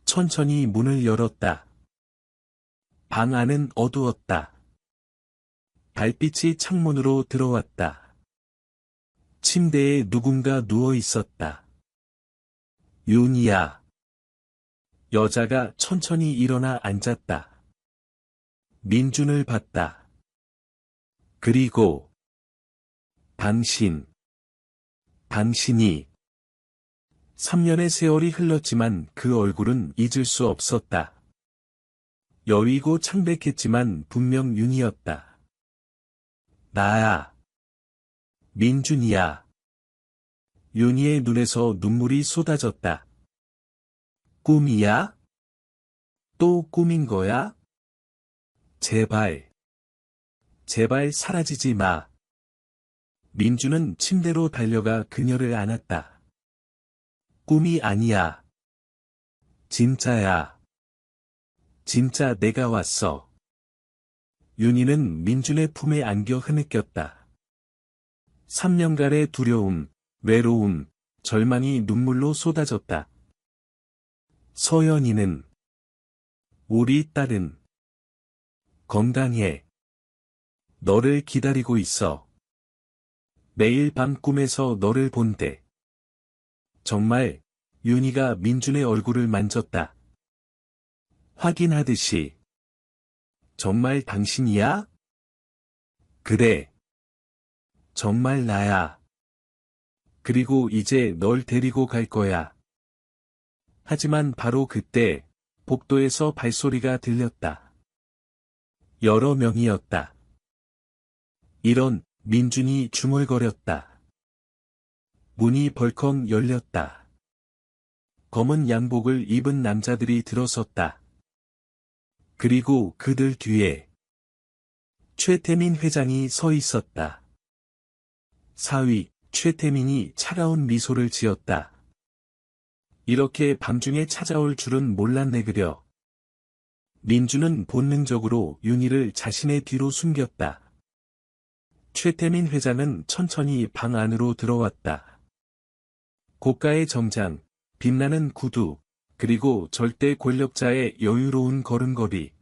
천천히 문을 열었다. 방 안은 어두웠다. 달빛이 창문으로 들어왔다. 침대에 누군가 누워 있었다. 윤이야. 여자가 천천히 일어나 앉았다. 민준을 봤다. 그리고 당신이 3년의 세월이 흘렀지만 그 얼굴은 잊을 수 없었다. 여위고 창백했지만 분명 윤이었다. 나야. 민준이야. 윤희의 눈에서 눈물이 쏟아졌다. 꿈이야? 또 꿈인 거야? 제발 사라지지 마. 민주는 침대로 달려가 그녀를 안았다. 꿈이 아니야. 진짜야. 진짜 내가 왔어. 윤희는 민준의 품에 안겨 흐느꼈다. 3년간의 두려움, 외로움, 절망이 눈물로 쏟아졌다. 서연이는, 우리 딸은 건강해. 너를 기다리고 있어. 매일 밤 꿈에서 너를 본대. 정말, 윤희가 민준의 얼굴을 만졌다. 확인하듯이. 정말 당신이야? 그래. 정말 나야. 그리고 이제 널 데리고 갈 거야. 하지만 바로 그때, 복도에서 발소리가 들렸다. 여러 명이었다. 이런, 민준이 중얼거렸다. 문이 벌컥 열렸다. 검은 양복을 입은 남자들이 들어섰다. 그리고 그들 뒤에 최태민 회장이 서 있었다. 사위, 최태민이 차가운 미소를 지었다. 이렇게 밤중에 찾아올 줄은 몰랐네 그려. 민주는 본능적으로 윤희를 자신의 뒤로 숨겼다. 최태민 회장은 천천히 방 안으로 들어왔다. 고가의 정장, 빛나는 구두, 그리고 절대 권력자의 여유로운 걸음걸이.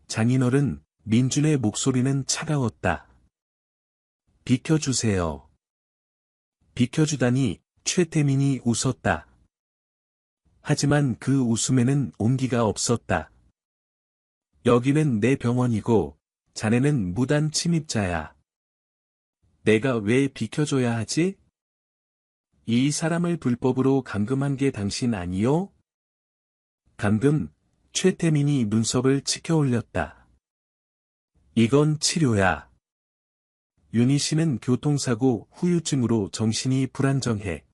장인어른, 민준의 목소리는 차가웠다. 비켜주세요. 비켜주다니, 최태민이 웃었다. 하지만 그 웃음에는 온기가 없었다. 여기는 내 병원이고, 자네는 무단 침입자야. 내가 왜 비켜줘야 하지? 이 사람을 불법으로 감금한 게 당신 아니요? 감금, 최태민이 눈썹을 치켜 올렸다. 이건 치료야. 윤희 씨는 교통사고 후유증으로 정신이 불안정해.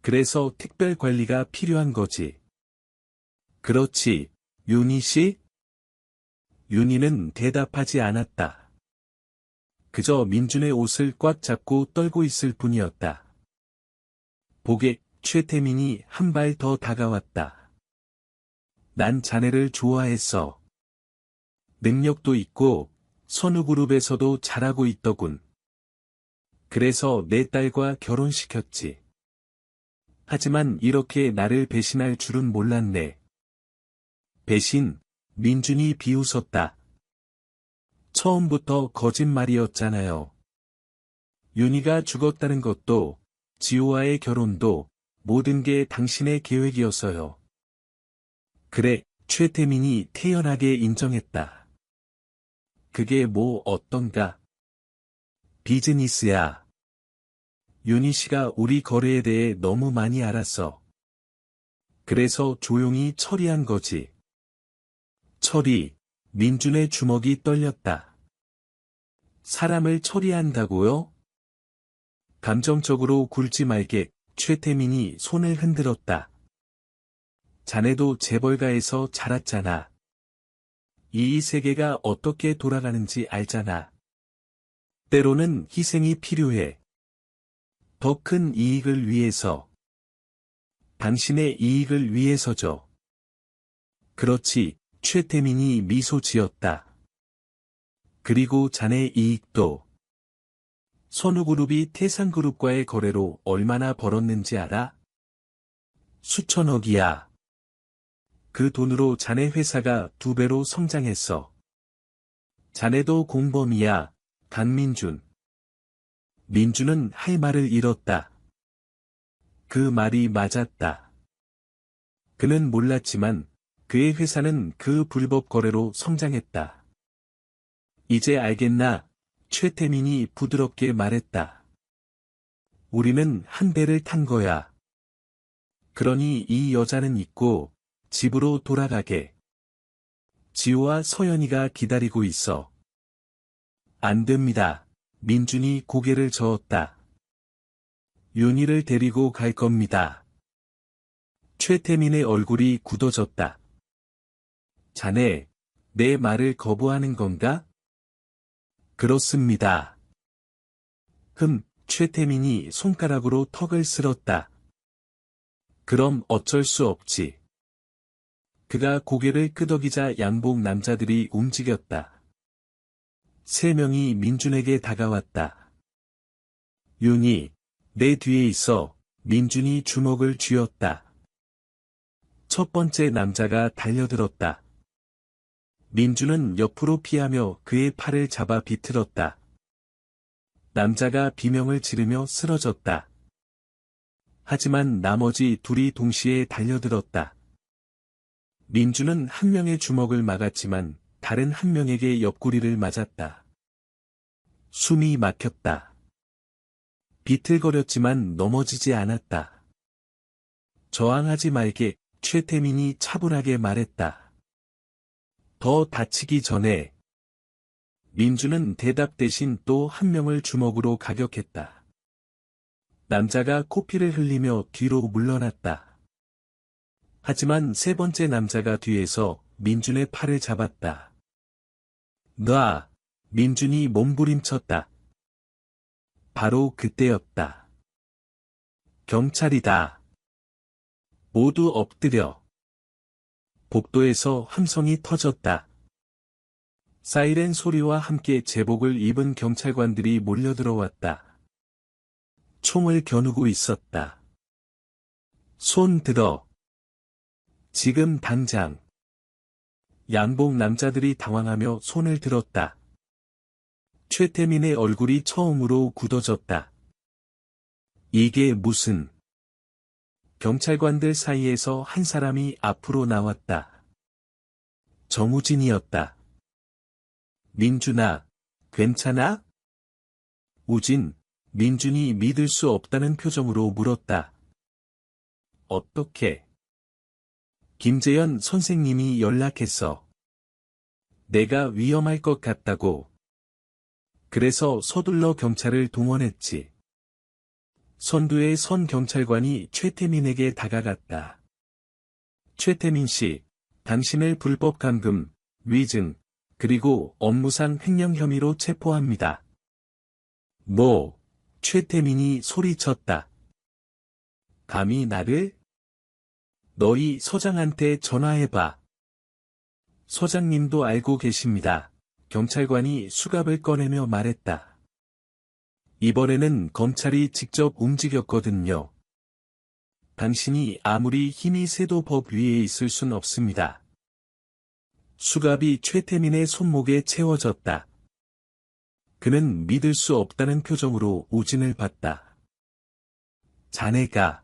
그래서 특별 관리가 필요한 거지. 그렇지, 윤희 씨? 윤희는 대답하지 않았다. 그저 민준의 옷을 꽉 잡고 떨고 있을 뿐이었다. 보게, 최태민이 한 발 더 다가왔다. 난 자네를 좋아했어. 능력도 있고, 선우그룹에서도 잘하고 있더군. 그래서 내 딸과 결혼시켰지. 하지만 이렇게 나를 배신할 줄은 몰랐네. 배신, 민준이 비웃었다. 처음부터 거짓말이었잖아요. 윤희가 죽었다는 것도, 지호와의 결혼도, 모든 게 당신의 계획이었어요. 그래, 최태민이 태연하게 인정했다. 그게 뭐 어떤가? 비즈니스야. 윤희 씨가 우리 거래에 대해 너무 많이 알았어. 그래서 조용히 처리한 거지. 처리, 민준의 주먹이 떨렸다. 사람을 처리한다고요? 감정적으로 굴지 말게, 최태민이 손을 흔들었다. 자네도 재벌가에서 자랐잖아. 이 세계가 어떻게 돌아가는지 알잖아. 때로는 희생이 필요해. 더 큰 이익을 위해서. 당신의 이익을 위해서죠. 그렇지, 최태민이 미소 지었다. 그리고 자네 이익도. 선우그룹이 태산그룹과의 거래로 얼마나 벌었는지 알아? 수천억이야. 그 돈으로 자네 회사가 2배로 성장했어. 자네도 공범이야, 강민준. 민준은 할 말을 잃었다. 그 말이 맞았다. 그는 몰랐지만 그의 회사는 그 불법 거래로 성장했다. 이제 알겠나? 최태민이 부드럽게 말했다. 우리는 한 배를 탄 거야. 그러니 이 여자는 잊고 집으로 돌아가게. 지호와 서연이가 기다리고 있어. 안 됩니다. 민준이 고개를 저었다. 윤희를 데리고 갈 겁니다. 최태민의 얼굴이 굳어졌다. 자네, 내 말을 거부하는 건가? 그렇습니다. 최태민이 손가락으로 턱을 쓸었다. 그럼 어쩔 수 없지. 그가 고개를 끄덕이자 양복 남자들이 움직였다. 3명이 민준에게 다가왔다. 윤희, 내 뒤에 있어. 민준이 주먹을 쥐었다. 첫 번째 남자가 달려들었다. 민준은 옆으로 피하며 그의 팔을 잡아 비틀었다. 남자가 비명을 지르며 쓰러졌다. 하지만 나머지 둘이 동시에 달려들었다. 민준은 한 명의 주먹을 막았지만 다른 한 명에게 옆구리를 맞았다. 숨이 막혔다. 비틀거렸지만 넘어지지 않았다. 저항하지 말게, 최태민이 차분하게 말했다. 더 다치기 전에. 민준은 대답 대신 또 한 명을 주먹으로 가격했다. 남자가 코피를 흘리며 뒤로 물러났다. 하지만 3번째 남자가 뒤에서 민준의 팔을 잡았다. 놔! 민준이 몸부림쳤다. 바로 그때였다. 경찰이다. 모두 엎드려. 복도에서 함성이 터졌다. 사이렌 소리와 함께 제복을 입은 경찰관들이 몰려들어왔다. 총을 겨누고 있었다. 손 들어. 지금 당장. 양복 남자들이 당황하며 손을 들었다. 최태민의 얼굴이 처음으로 굳어졌다. 이게 무슨... 경찰관들 사이에서 한 사람이 앞으로 나왔다. 정우진이었다. 민준아, 괜찮아? 우진, 민준이 믿을 수 없다는 표정으로 물었다. 어떻게? 김재현 선생님이 연락했어. 내가 위험할 것 같다고. 그래서 서둘러 경찰을 동원했지. 선두의 선 경찰관이 최태민에게 다가갔다. 최태민 씨, 당신을 불법 감금, 위증, 그리고 업무상 횡령 혐의로 체포합니다. 뭐? 최태민이 소리쳤다. 감히 나를? 너희 서장한테 전화해봐. 서장님도 알고 계십니다. 경찰관이 수갑을 꺼내며 말했다. 이번에는 검찰이 직접 움직였거든요. 당신이 아무리 힘이 세도 법 위에 있을 순 없습니다. 수갑이 최태민의 손목에 채워졌다. 그는 믿을 수 없다는 표정으로 우진을 봤다. 자네가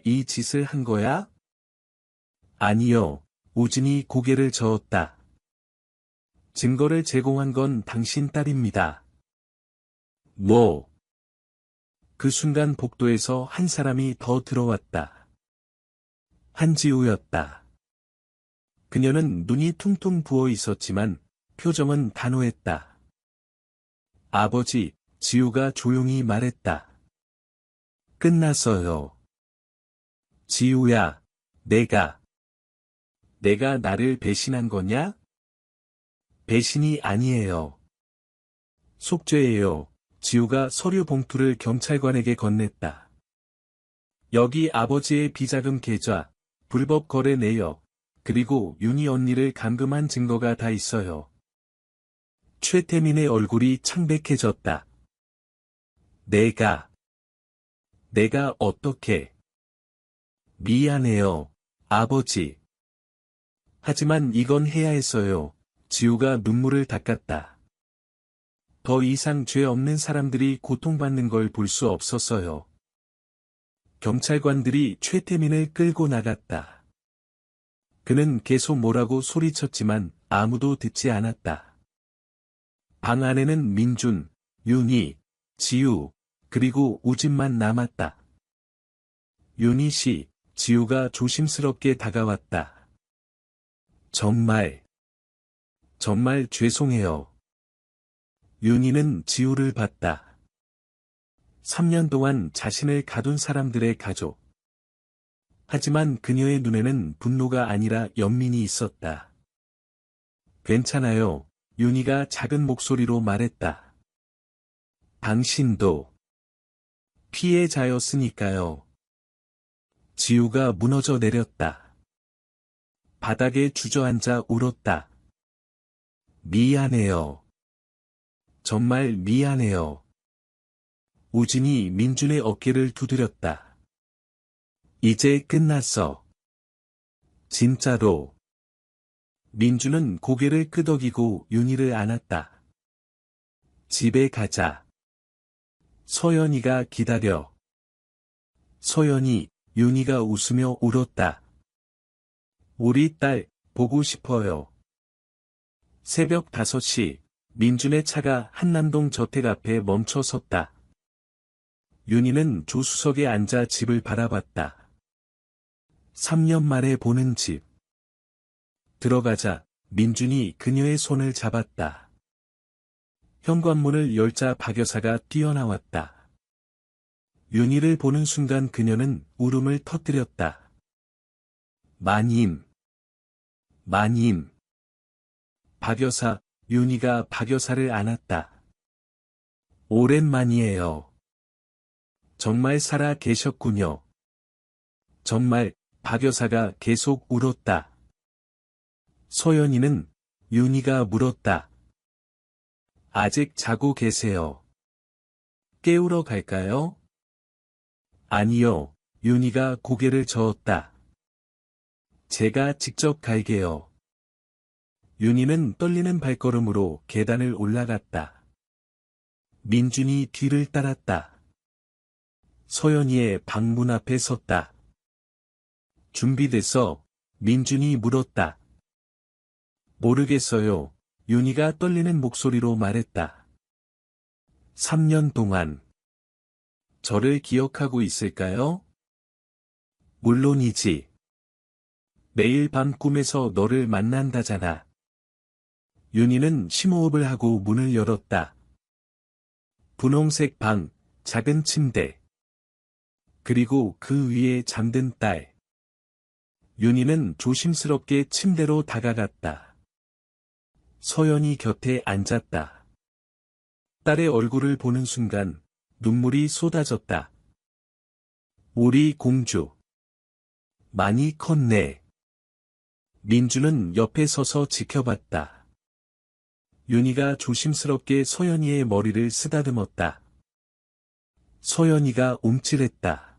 이 짓을 한 거야? 아니요, 우진이 고개를 저었다. 증거를 제공한 건 당신 딸입니다. 뭐? 그 순간 복도에서 한 사람이 더 들어왔다. 한지우였다. 그녀는 눈이 퉁퉁 부어 있었지만 표정은 단호했다. 아버지, 지우가 조용히 말했다. 끝났어요. 지우야, 내가 나를 배신한 거냐? 배신이 아니에요. 속죄예요. 지우가 서류 봉투를 경찰관에게 건넸다. 여기 아버지의 비자금 계좌, 불법 거래 내역, 그리고 윤희 언니를 감금한 증거가 다 있어요. 최태민의 얼굴이 창백해졌다. 내가 어떻게? 미안해요, 아버지. 하지만 이건 해야 했어요. 지우가 눈물을 닦았다. 더 이상 죄 없는 사람들이 고통받는 걸 볼 수 없었어요. 경찰관들이 최태민을 끌고 나갔다. 그는 계속 뭐라고 소리쳤지만 아무도 듣지 않았다. 방 안에는 민준, 윤희, 지우, 그리고 우진만 남았다. 윤희 씨, 지우가 조심스럽게 다가왔다. 정말 죄송해요. 윤희는 지우를 봤다. 3년 동안 자신을 가둔 사람들의 가족. 하지만 그녀의 눈에는 분노가 아니라 연민이 있었다. 괜찮아요, 윤희가 작은 목소리로 말했다. 당신도 피해자였으니까요. 지우가 무너져 내렸다. 바닥에 주저앉아 울었다. 미안해요. 정말 미안해요. 우진이 민준의 어깨를 두드렸다. 이제 끝났어. 진짜로. 민준은 고개를 끄덕이고 윤희를 안았다. 집에 가자. 서연이가 기다려. 서연이, 윤희가 웃으며 울었다. 우리 딸, 보고 싶어요. 새벽 5시, 민준의 차가 한남동 저택 앞에 멈춰 섰다. 윤희는 조수석에 앉아 집을 바라봤다. 3년 만에 보는 집. 들어가자, 민준이 그녀의 손을 잡았다. 현관문을 열자 박 여사가 뛰어나왔다. 윤희를 보는 순간 그녀는 울음을 터뜨렸다. 마님. 박 여사, 윤희가 박 여사를 안았다. 오랜만이에요. 정말 살아 계셨군요. 정말, 박 여사가 계속 울었다. 소연이는, 윤희가 물었다. 아직 자고 계세요. 깨우러 갈까요? 아니요, 윤희가 고개를 저었다. 제가 직접 갈게요. 윤희는 떨리는 발걸음으로 계단을 올라갔다. 민준이 뒤를 따랐다. 서연이의 방문 앞에 섰다. 준비됐어? 민준이 물었다. 모르겠어요. 윤희가 떨리는 목소리로 말했다. 3년 동안 저를 기억하고 있을까요? 물론이지. 매일 밤 꿈에서 너를 만난다잖아. 윤희는 심호흡을 하고 문을 열었다. 분홍색 방, 작은 침대. 그리고 그 위에 잠든 딸. 윤희는 조심스럽게 침대로 다가갔다. 서연이 곁에 앉았다. 딸의 얼굴을 보는 순간 눈물이 쏟아졌다. 우리 공주. 많이 컸네. 민주는 옆에 서서 지켜봤다. 윤희가 조심스럽게 서연이의 머리를 쓰다듬었다. 서연이가 움찔했다.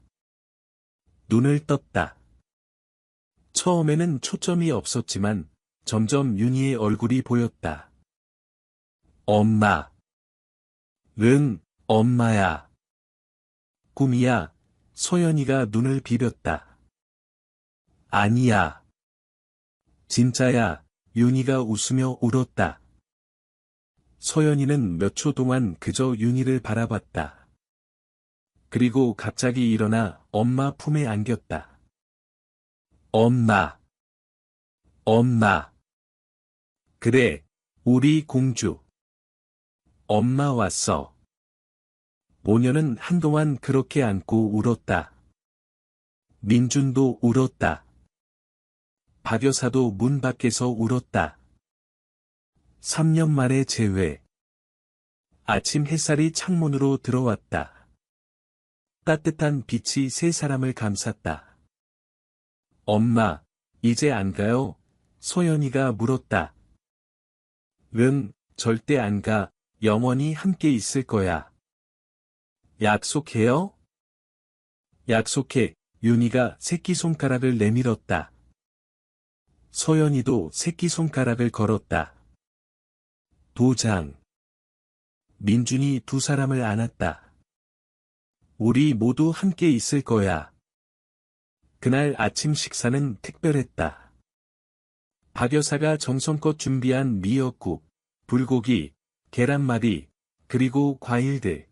눈을 떴다. 처음에는 초점이 없었지만 점점 윤희의 얼굴이 보였다. 엄마. 응, 엄마야. 꿈이야. 서연이가 눈을 비볐다. 아니야. 진짜야. 윤희가 웃으며 울었다. 서연이는 몇 초 동안 그저 윤희를 바라봤다. 그리고 갑자기 일어나 엄마 품에 안겼다. 엄마. 그래, 우리 공주. 엄마 왔어. 모녀는 한동안 그렇게 안고 울었다. 민준도 울었다. 박 여사도 문 밖에서 울었다. 3년 만에 재회. 아침 햇살이 창문으로 들어왔다. 따뜻한 빛이 세 사람을 감쌌다. 엄마, 이제 안 가요? 소연이가 물었다. 응, 절대 안 가. 영원히 함께 있을 거야. 약속해요? 약속해. 윤희가 새끼손가락을 내밀었다. 소연이도 새끼손가락을 걸었다. 도장. 민준이 두 사람을 안았다. 우리 모두 함께 있을 거야. 그날 아침 식사는 특별했다. 박 여사가 정성껏 준비한 미역국, 불고기, 계란말이, 그리고 과일들.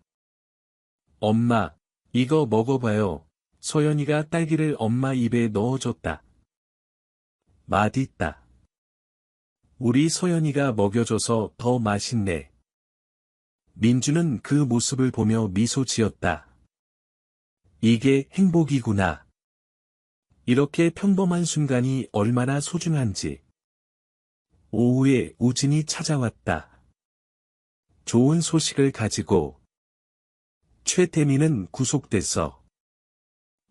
엄마, 이거 먹어봐요. 소연이가 딸기를 엄마 입에 넣어줬다. 맛있다. 우리 소연이가 먹여줘서 더 맛있네. 민주는 그 모습을 보며 미소 지었다. 이게 행복이구나. 이렇게 평범한 순간이 얼마나 소중한지. 오후에 우진이 찾아왔다. 좋은 소식을 가지고. 최태민은 구속됐어.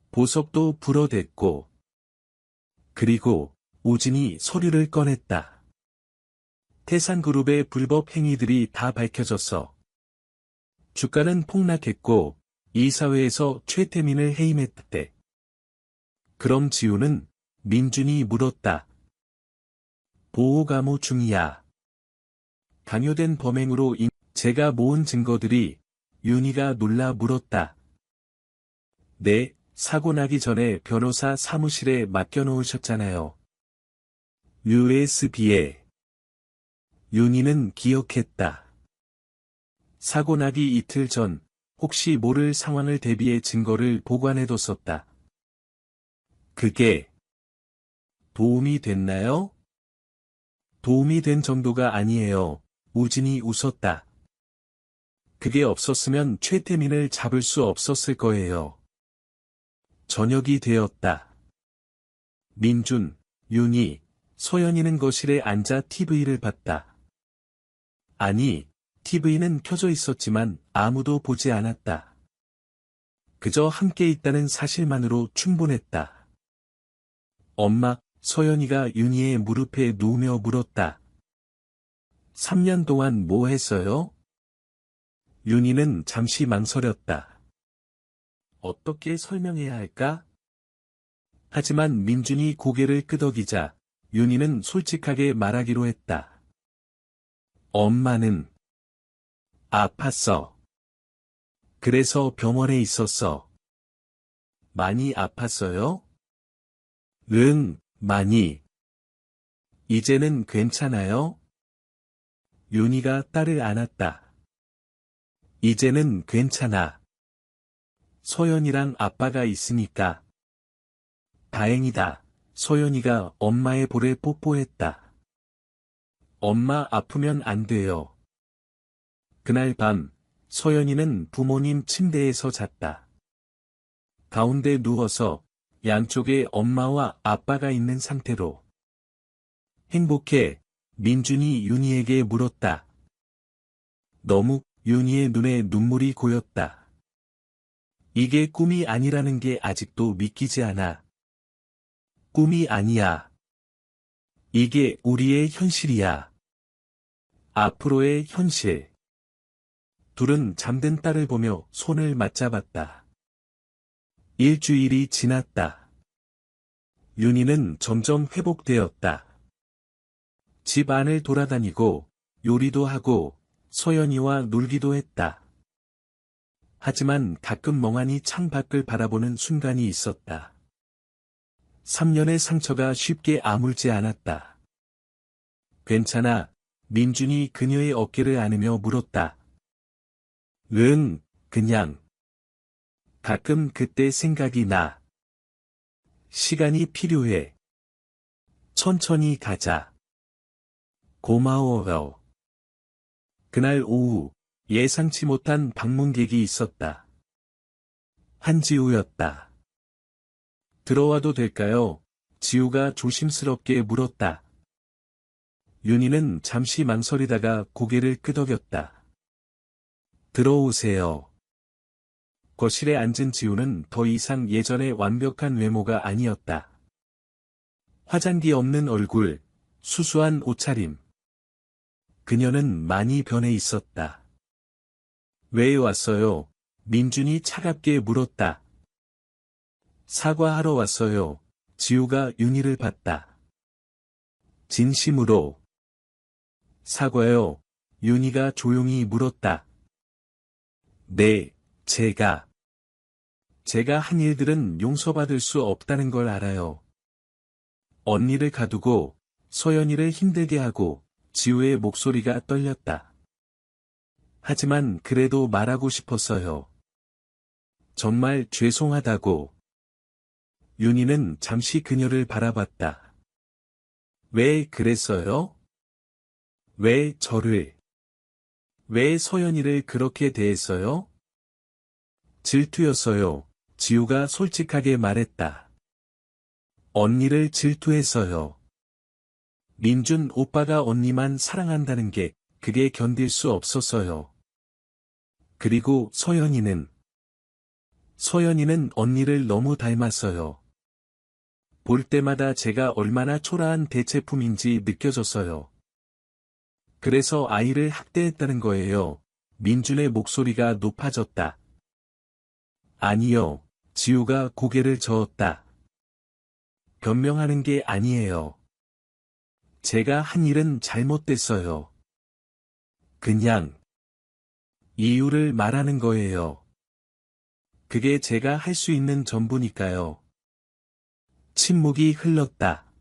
보석도 불어댔고. 그리고 우진이 서류를 꺼냈다. 태산그룹의 불법 행위들이 다 밝혀졌어. 주가는 폭락했고 이사회에서 최태민을 해임했대. 그럼 지우는? 민준이 물었다. 보호감호 중이야. 강요된 범행으로 제가 모은 증거들이. 윤희가 놀라 물었다. 네, 사고 나기 전에 변호사 사무실에 맡겨놓으셨잖아요. USB에. 윤희는 기억했다. 사고 나기 이틀 전, 혹시 모를 상황을 대비해 증거를 보관해뒀었다. 그게 도움이 됐나요? 도움이 된 정도가 아니에요. 우진이 웃었다. 그게 없었으면 최태민을 잡을 수 없었을 거예요. 저녁이 되었다. 민준, 윤희, 소연이는 거실에 앉아 TV를 봤다. 아니, TV는 켜져 있었지만 아무도 보지 않았다. 그저 함께 있다는 사실만으로 충분했다. 엄마, 소연이가 윤희의 무릎에 누우며 물었다. 3년 동안 뭐 했어요? 윤희는 잠시 망설였다. 어떻게 설명해야 할까? 하지만 민준이 고개를 끄덕이자 윤희는 솔직하게 말하기로 했다. 엄마는 아팠어. 그래서 병원에 있었어. 많이 아팠어요? 응, 많이. 이제는 괜찮아요? 윤희가 딸을 안았다. 이제는 괜찮아. 소연이랑 아빠가 있으니까. 다행이다. 소연이가 엄마의 볼에 뽀뽀했다. 엄마 아프면 안 돼요. 그날 밤, 소연이는 부모님 침대에서 잤다. 가운데 누워서 양쪽에 엄마와 아빠가 있는 상태로. 행복해. 민준이 윤희에게 물었다. 너무. 윤희의 눈에 눈물이 고였다. 이게 꿈이 아니라는 게 아직도 믿기지 않아. 꿈이 아니야. 이게 우리의 현실이야. 앞으로의 현실. 둘은 잠든 딸을 보며 손을 맞잡았다. 일주일이 지났다. 윤희는 점점 회복되었다. 집 안을 돌아다니고 요리도 하고 소연이와 놀기도 했다. 하지만 가끔 멍하니 창 밖을 바라보는 순간이 있었다. 3년의 상처가 쉽게 아물지 않았다. 괜찮아. 민준이 그녀의 어깨를 안으며 물었다. 응, 그냥. 가끔 그때 생각이 나. 시간이 필요해. 천천히 가자. 고마워요. 그날 오후, 예상치 못한 방문객이 있었다. 한지우였다. 들어와도 될까요? 지우가 조심스럽게 물었다. 윤희는 잠시 망설이다가 고개를 끄덕였다. 들어오세요. 거실에 앉은 지우는 더 이상 예전의 완벽한 외모가 아니었다. 화장기 없는 얼굴, 수수한 옷차림. 그녀는 많이 변해 있었다. 왜 왔어요? 민준이 차갑게 물었다. 사과하러 왔어요. 지우가 윤희를 봤다. 진심으로. 사과요? 윤희가 조용히 물었다. 네, 제가 한 일들은 용서받을 수 없다는 걸 알아요. 언니를 가두고 소연이를 힘들게 하고 지우의 목소리가 떨렸다. 하지만 그래도 말하고 싶었어요. 정말 죄송하다고. 윤희는 잠시 그녀를 바라봤다. 왜 그랬어요? 왜 저를? 왜 소연이를 그렇게 대했어요? 질투였어요. 지우가 솔직하게 말했다. 언니를 질투했어요. 민준 오빠가 언니만 사랑한다는 게 그게 견딜 수 없었어요. 그리고 소연이는 언니를 너무 닮았어요. 볼 때마다 제가 얼마나 초라한 대체품인지 느껴졌어요. 그래서 아이를 학대했다는 거예요. 민준의 목소리가 높아졌다. 아니요. 지우가 고개를 저었다. 변명하는 게 아니에요. 제가 한 일은 잘못됐어요. 그냥 이유를 말하는 거예요. 그게 제가 할 수 있는 전부니까요. 침묵이 흘렀다.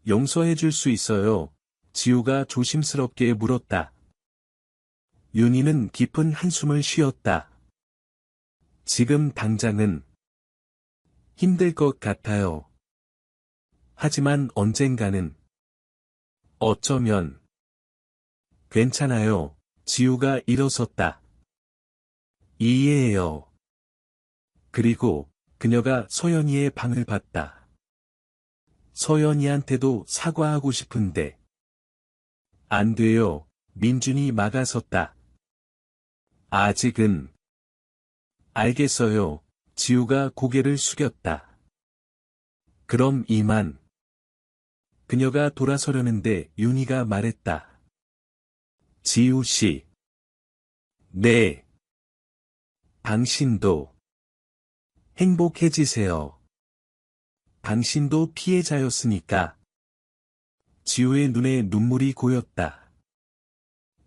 용서해 줄 수 있어요. 지우가 조심스럽게 물었다. 윤희는 깊은 한숨을 쉬었다. 지금 당장은 힘들 것 같아요. 하지만 언젠가는 어쩌면 괜찮아요. 지우가 일어섰다. 이해해요. 그리고 그녀가 소연이의 방을 봤다. 소연이한테도 사과하고 싶은데 안 돼요. 민준이 막아섰다. 아직은. 알겠어요. 지우가 고개를 숙였다. 그럼 이만. 그녀가 돌아서려는데 윤희가 말했다. 지우 씨. 네. 당신도 행복해지세요. 당신도 피해자였으니까. 지우의 눈에 눈물이 고였다.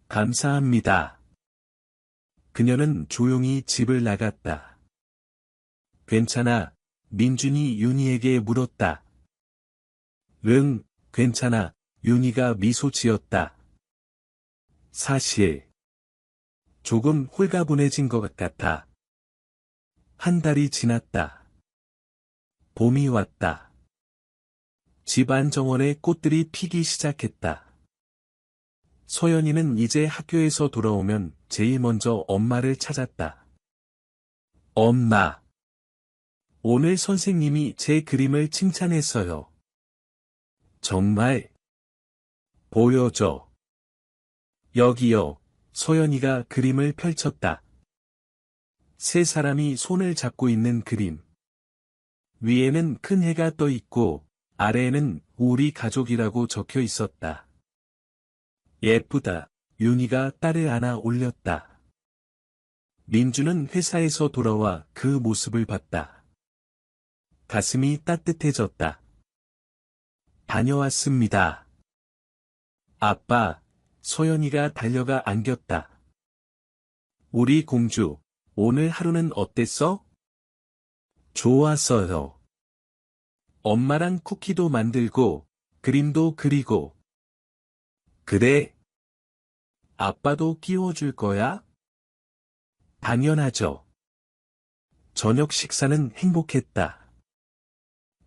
감사합니다. 그녀는 조용히 집을 나갔다. 괜찮아. 민준이 윤희에게 물었다. 응, 괜찮아. 윤희가 미소 지었다. 사실 조금 홀가분해진 것 같아. 한 달이 지났다. 봄이 왔다. 집안 정원에 꽃들이 피기 시작했다. 소연이는 이제 학교에서 돌아오면 제일 먼저 엄마를 찾았다. 엄마. 오늘 선생님이 제 그림을 칭찬했어요. 정말? 보여줘. 여기요. 소연이가 그림을 펼쳤다. 세 사람이 손을 잡고 있는 그림. 위에는 큰 해가 떠 있고, 아래에는 우리 가족이라고 적혀 있었다. 예쁘다. 윤희가 딸을 안아 올렸다. 민주는 회사에서 돌아와 그 모습을 봤다. 가슴이 따뜻해졌다. 다녀왔습니다. 아빠, 소연이가 달려가 안겼다. 우리 공주, 오늘 하루는 어땠어? 좋았어요. 엄마랑 쿠키도 만들고, 그림도 그리고. 그래? 아빠도 끼워줄 거야? 당연하죠. 저녁 식사는 행복했다.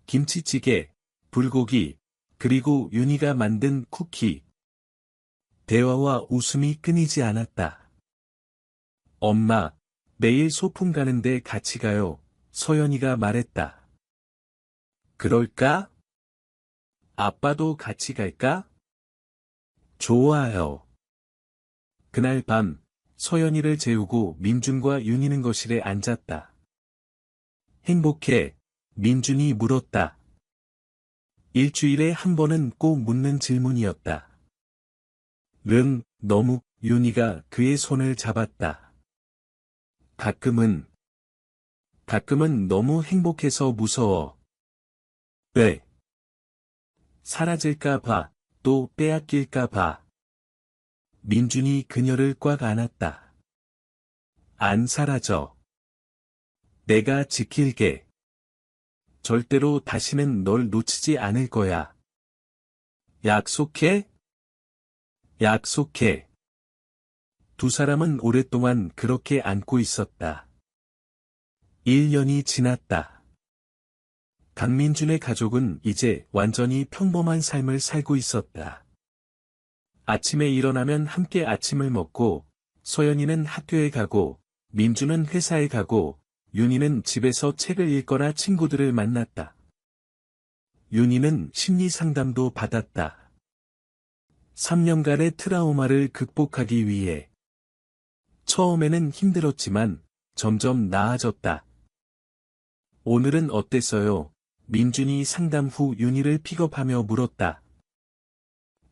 김치찌개, 불고기, 그리고 윤희가 만든 쿠키. 대화와 웃음이 끊이지 않았다. 엄마, 매일 소풍 가는데 같이 가요. 소연이가 말했다. 그럴까? 아빠도 같이 갈까? 좋아요. 그날 밤, 소연이를 재우고 민준과 윤희는 거실에 앉았다. 행복해? 민준이 물었다. 일주일에 한 번은 꼭 묻는 질문이었다. 너무. 윤희가 그의 손을 잡았다. 가끔은 너무 행복해서 무서워. 왜? 사라질까 봐, 또 빼앗길까 봐. 민준이 그녀를 꽉 안았다. 안 사라져. 내가 지킬게. 절대로 다시는 널 놓치지 않을 거야. 약속해? 약속해. 두 사람은 오랫동안 그렇게 안고 있었다. 1년이 지났다. 강민준의 가족은 이제 완전히 평범한 삶을 살고 있었다. 아침에 일어나면 함께 아침을 먹고, 소연이는 학교에 가고, 민준은 회사에 가고, 윤희는 집에서 책을 읽거나 친구들을 만났다. 윤희는 심리 상담도 받았다. 3년간의 트라우마를 극복하기 위해. 처음에는 힘들었지만 점점 나아졌다. 오늘은 어땠어요? 민준이 상담 후 윤희를 픽업하며 물었다.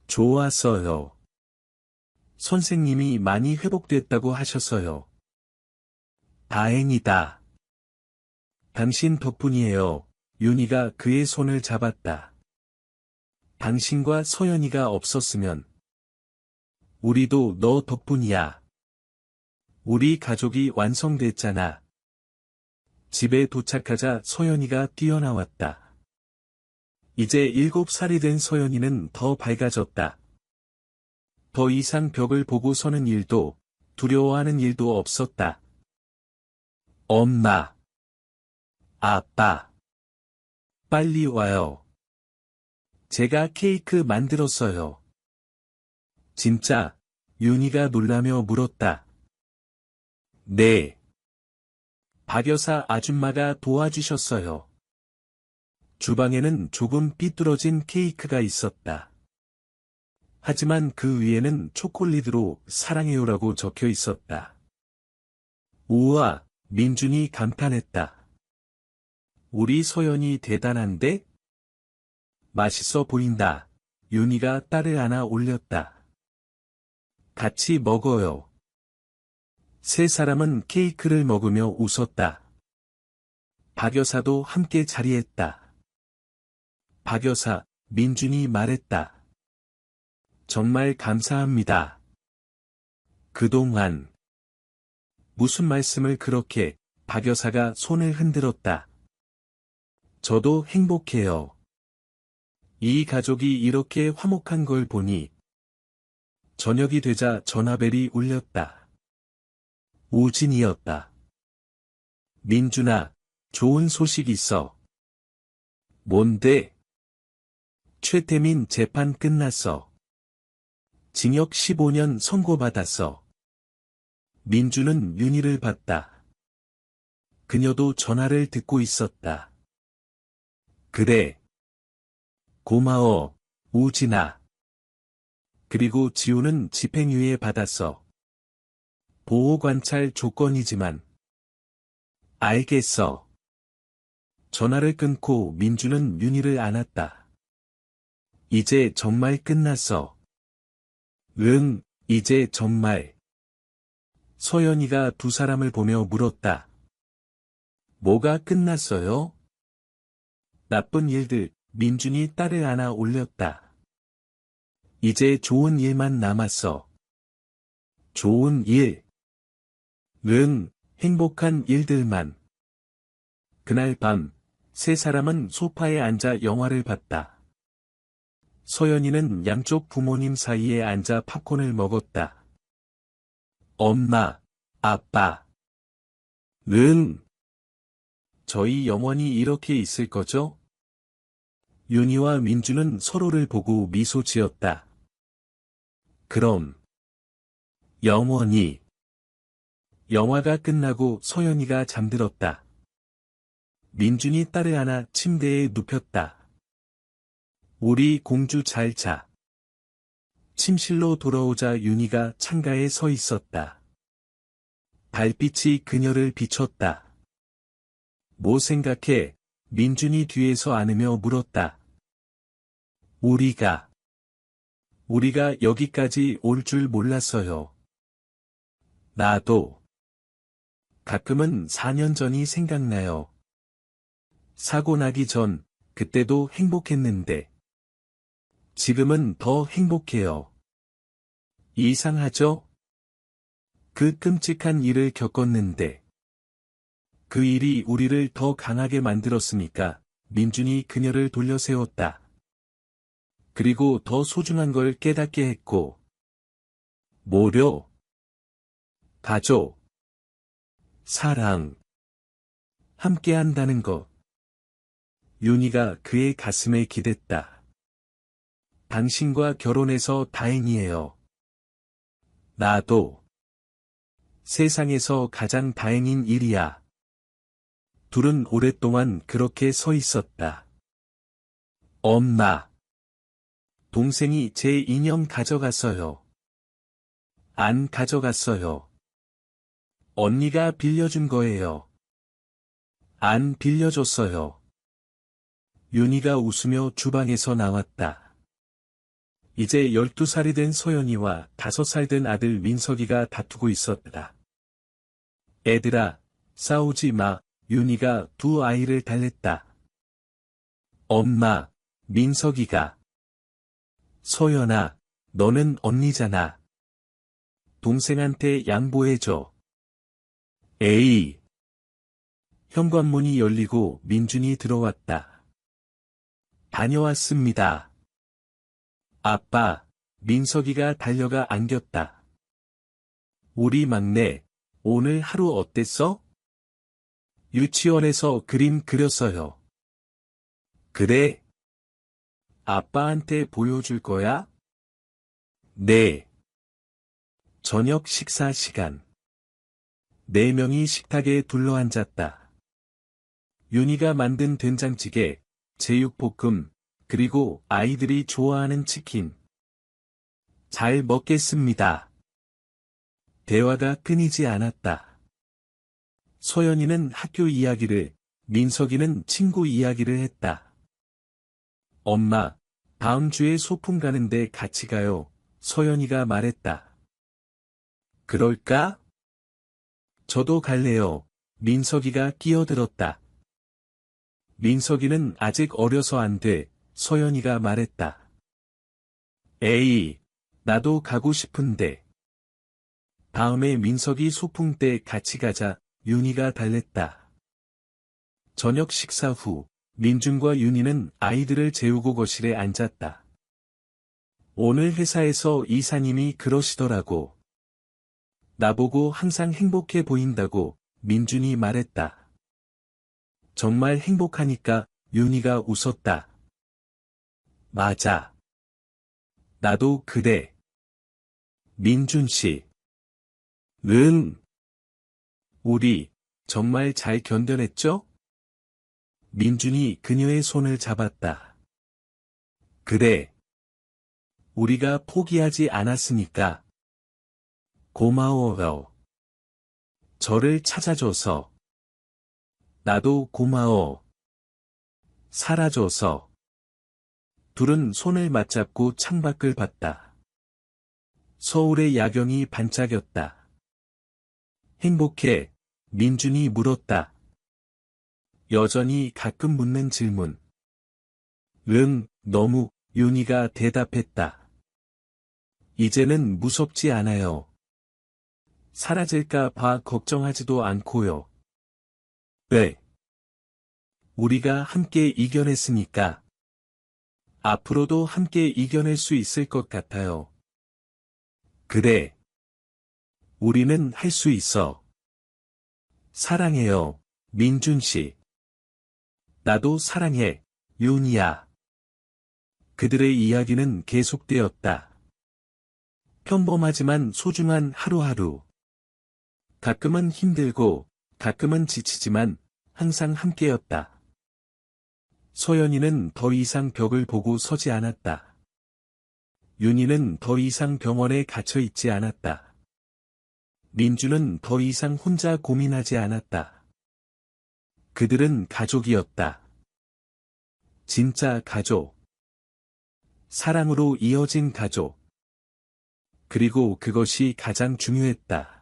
좋았어요. 선생님이 많이 회복됐다고 하셨어요. 다행이다. 당신 덕분이에요. 윤희가 그의 손을 잡았다. 당신과 소연이가 없었으면 우리도 너 덕분이야. 우리 가족이 완성됐잖아. 집에 도착하자 소연이가 뛰어나왔다. 이제 7살이 된 소연이는 더 밝아졌다. 더 이상 벽을 보고 서는 일도, 두려워하는 일도 없었다. 엄마. 아빠. 빨리 와요. 제가 케이크 만들었어요. 진짜? 윤희가 놀라며 물었다. 네. 박 여사 아줌마가 도와주셨어요. 주방에는 조금 삐뚤어진 케이크가 있었다. 하지만 그 위에는 초콜릿으로 사랑해요라고 적혀 있었다. 우와, 민준이 감탄했다. 우리 소연이 대단한데? 맛있어 보인다. 윤희가 딸을 안아 올렸다. 같이 먹어요. 세 사람은 케이크를 먹으며 웃었다. 박 여사도 함께 자리했다. 박 여사, 민준이 말했다. 정말 감사합니다. 그동안 무슨 말씀을 그렇게. 박 여사가 손을 흔들었다. 저도 행복해요. 이 가족이 이렇게 화목한 걸 보니. 저녁이 되자 전화벨이 울렸다. 우진이었다. 민준아, 좋은 소식 있어. 뭔데? 최태민 재판 끝났어. 징역 15년 선고받았어. 민준은 윤희를 봤다. 그녀도 전화를 듣고 있었다. 그래. 고마워, 우진아. 그리고 지우는 집행유예 받았어. 보호관찰 조건이지만. 알겠어. 전화를 끊고 민준은 윤희를 안았다. 이제 정말 끝났어. 응, 이제 정말. 소연이가 두 사람을 보며 물었다. 뭐가 끝났어요? 나쁜 일들. 민준이 딸을 안아 올렸다. 이제 좋은 일만 남았어. 좋은 일. 응, 행복한 일들만. 그날 밤, 세 사람은 소파에 앉아 영화를 봤다. 소연이는 양쪽 부모님 사이에 앉아 팝콘을 먹었다. 엄마, 아빠. 응. 저희 영원히 이렇게 있을 거죠? 윤희와 민준은 서로를 보고 미소 지었다. 그럼. 영원히. 영화가 끝나고 소연이가 잠들었다. 민준이 딸을 안아 침대에 눕혔다. 우리 공주 잘 자. 침실로 돌아오자 윤희가 창가에 서 있었다. 달빛이 그녀를 비췄다. 뭐 생각해? 민준이 뒤에서 안으며 물었다. 우리가. 우리가 여기까지 올 줄 몰랐어요. 나도. 가끔은 4년 전이 생각나요. 사고 나기 전, 그때도 행복했는데. 지금은 더 행복해요. 이상하죠? 그 끔찍한 일을 겪었는데. 그 일이 우리를 더 강하게 만들었으니까, 민준이 그녀를 돌려세웠다. 그리고 더 소중한 걸 깨닫게 했고. 뭐려? 가족. 사랑. 함께 한다는 것. 윤희가 그의 가슴에 기댔다. 당신과 결혼해서 다행이에요. 나도. 세상에서 가장 다행인 일이야. 둘은 오랫동안 그렇게 서 있었다. 엄마. 동생이 제 인형 가져갔어요. 안 가져갔어요. 언니가 빌려준 거예요. 안 빌려줬어요. 윤희가 웃으며 주방에서 나왔다. 이제 12살이 된 소연이와 5살 된 아들 민석이가 다투고 있었다. 애들아, 싸우지 마. 윤희가 두 아이를 달랬다. 엄마, 민석이가. 소연아, 너는 언니잖아. 동생한테 양보해줘. 에이. 현관문이 열리고 민준이 들어왔다. 다녀왔습니다. 아빠, 민석이가 달려가 안겼다. 우리 막내, 오늘 하루 어땠어? 유치원에서 그림 그렸어요. 그래? 아빠한테 보여줄 거야? 네. 저녁 식사 시간. 4명이 식탁에 둘러앉았다. 윤희가 만든 된장찌개, 제육볶음, 그리고 아이들이 좋아하는 치킨. 잘 먹겠습니다. 대화가 끊이지 않았다. 소연이는 학교 이야기를, 민석이는 친구 이야기를 했다. 엄마, 다음 주에 소풍 가는데 같이 가요. 소연이가 말했다. 그럴까? 저도 갈래요. 민석이가 끼어들었다. 민석이는 아직 어려서 안 돼. 소연이가 말했다. 에이, 나도 가고 싶은데. 다음에 민석이 소풍 때 같이 가자. 윤희가 달랬다. 저녁 식사 후, 민준과 윤희는 아이들을 재우고 거실에 앉았다. 오늘 회사에서 이사님이 그러시더라고. 나보고 항상 행복해 보인다고 민준이 말했다. 정말 행복하니까 윤희가 웃었다. 맞아. 나도 그래. 민준 씨. 응. 우리 정말 잘 견뎌냈죠? 민준이 그녀의 손을 잡았다. 그래. 우리가 포기하지 않았으니까. 고마워요. 저를 찾아줘서. 나도 고마워. 살아줘서. 둘은 손을 맞잡고 창밖을 봤다. 서울의 야경이 반짝였다. 행복해? 민준이 물었다. 여전히 가끔 묻는 질문. 응, 너무, 윤희가 대답했다. 이제는 무섭지 않아요. 사라질까 봐 걱정하지도 않고요. 왜? 우리가 함께 이겨냈으니까. 앞으로도 함께 이겨낼 수 있을 것 같아요. 그래. 우리는 할 수 있어. 사랑해요, 민준 씨. 나도 사랑해, 윤희야. 그들의 이야기는 계속되었다. 평범하지만 소중한 하루하루. 가끔은 힘들고, 가끔은 지치지만, 항상 함께였다. 소연이는 더 이상 벽을 보고 서지 않았다. 윤희는 더 이상 병원에 갇혀 있지 않았다. 민주는 더 이상 혼자 고민하지 않았다. 그들은 가족이었다. 진짜 가족. 사랑으로 이어진 가족. 그리고 그것이 가장 중요했다.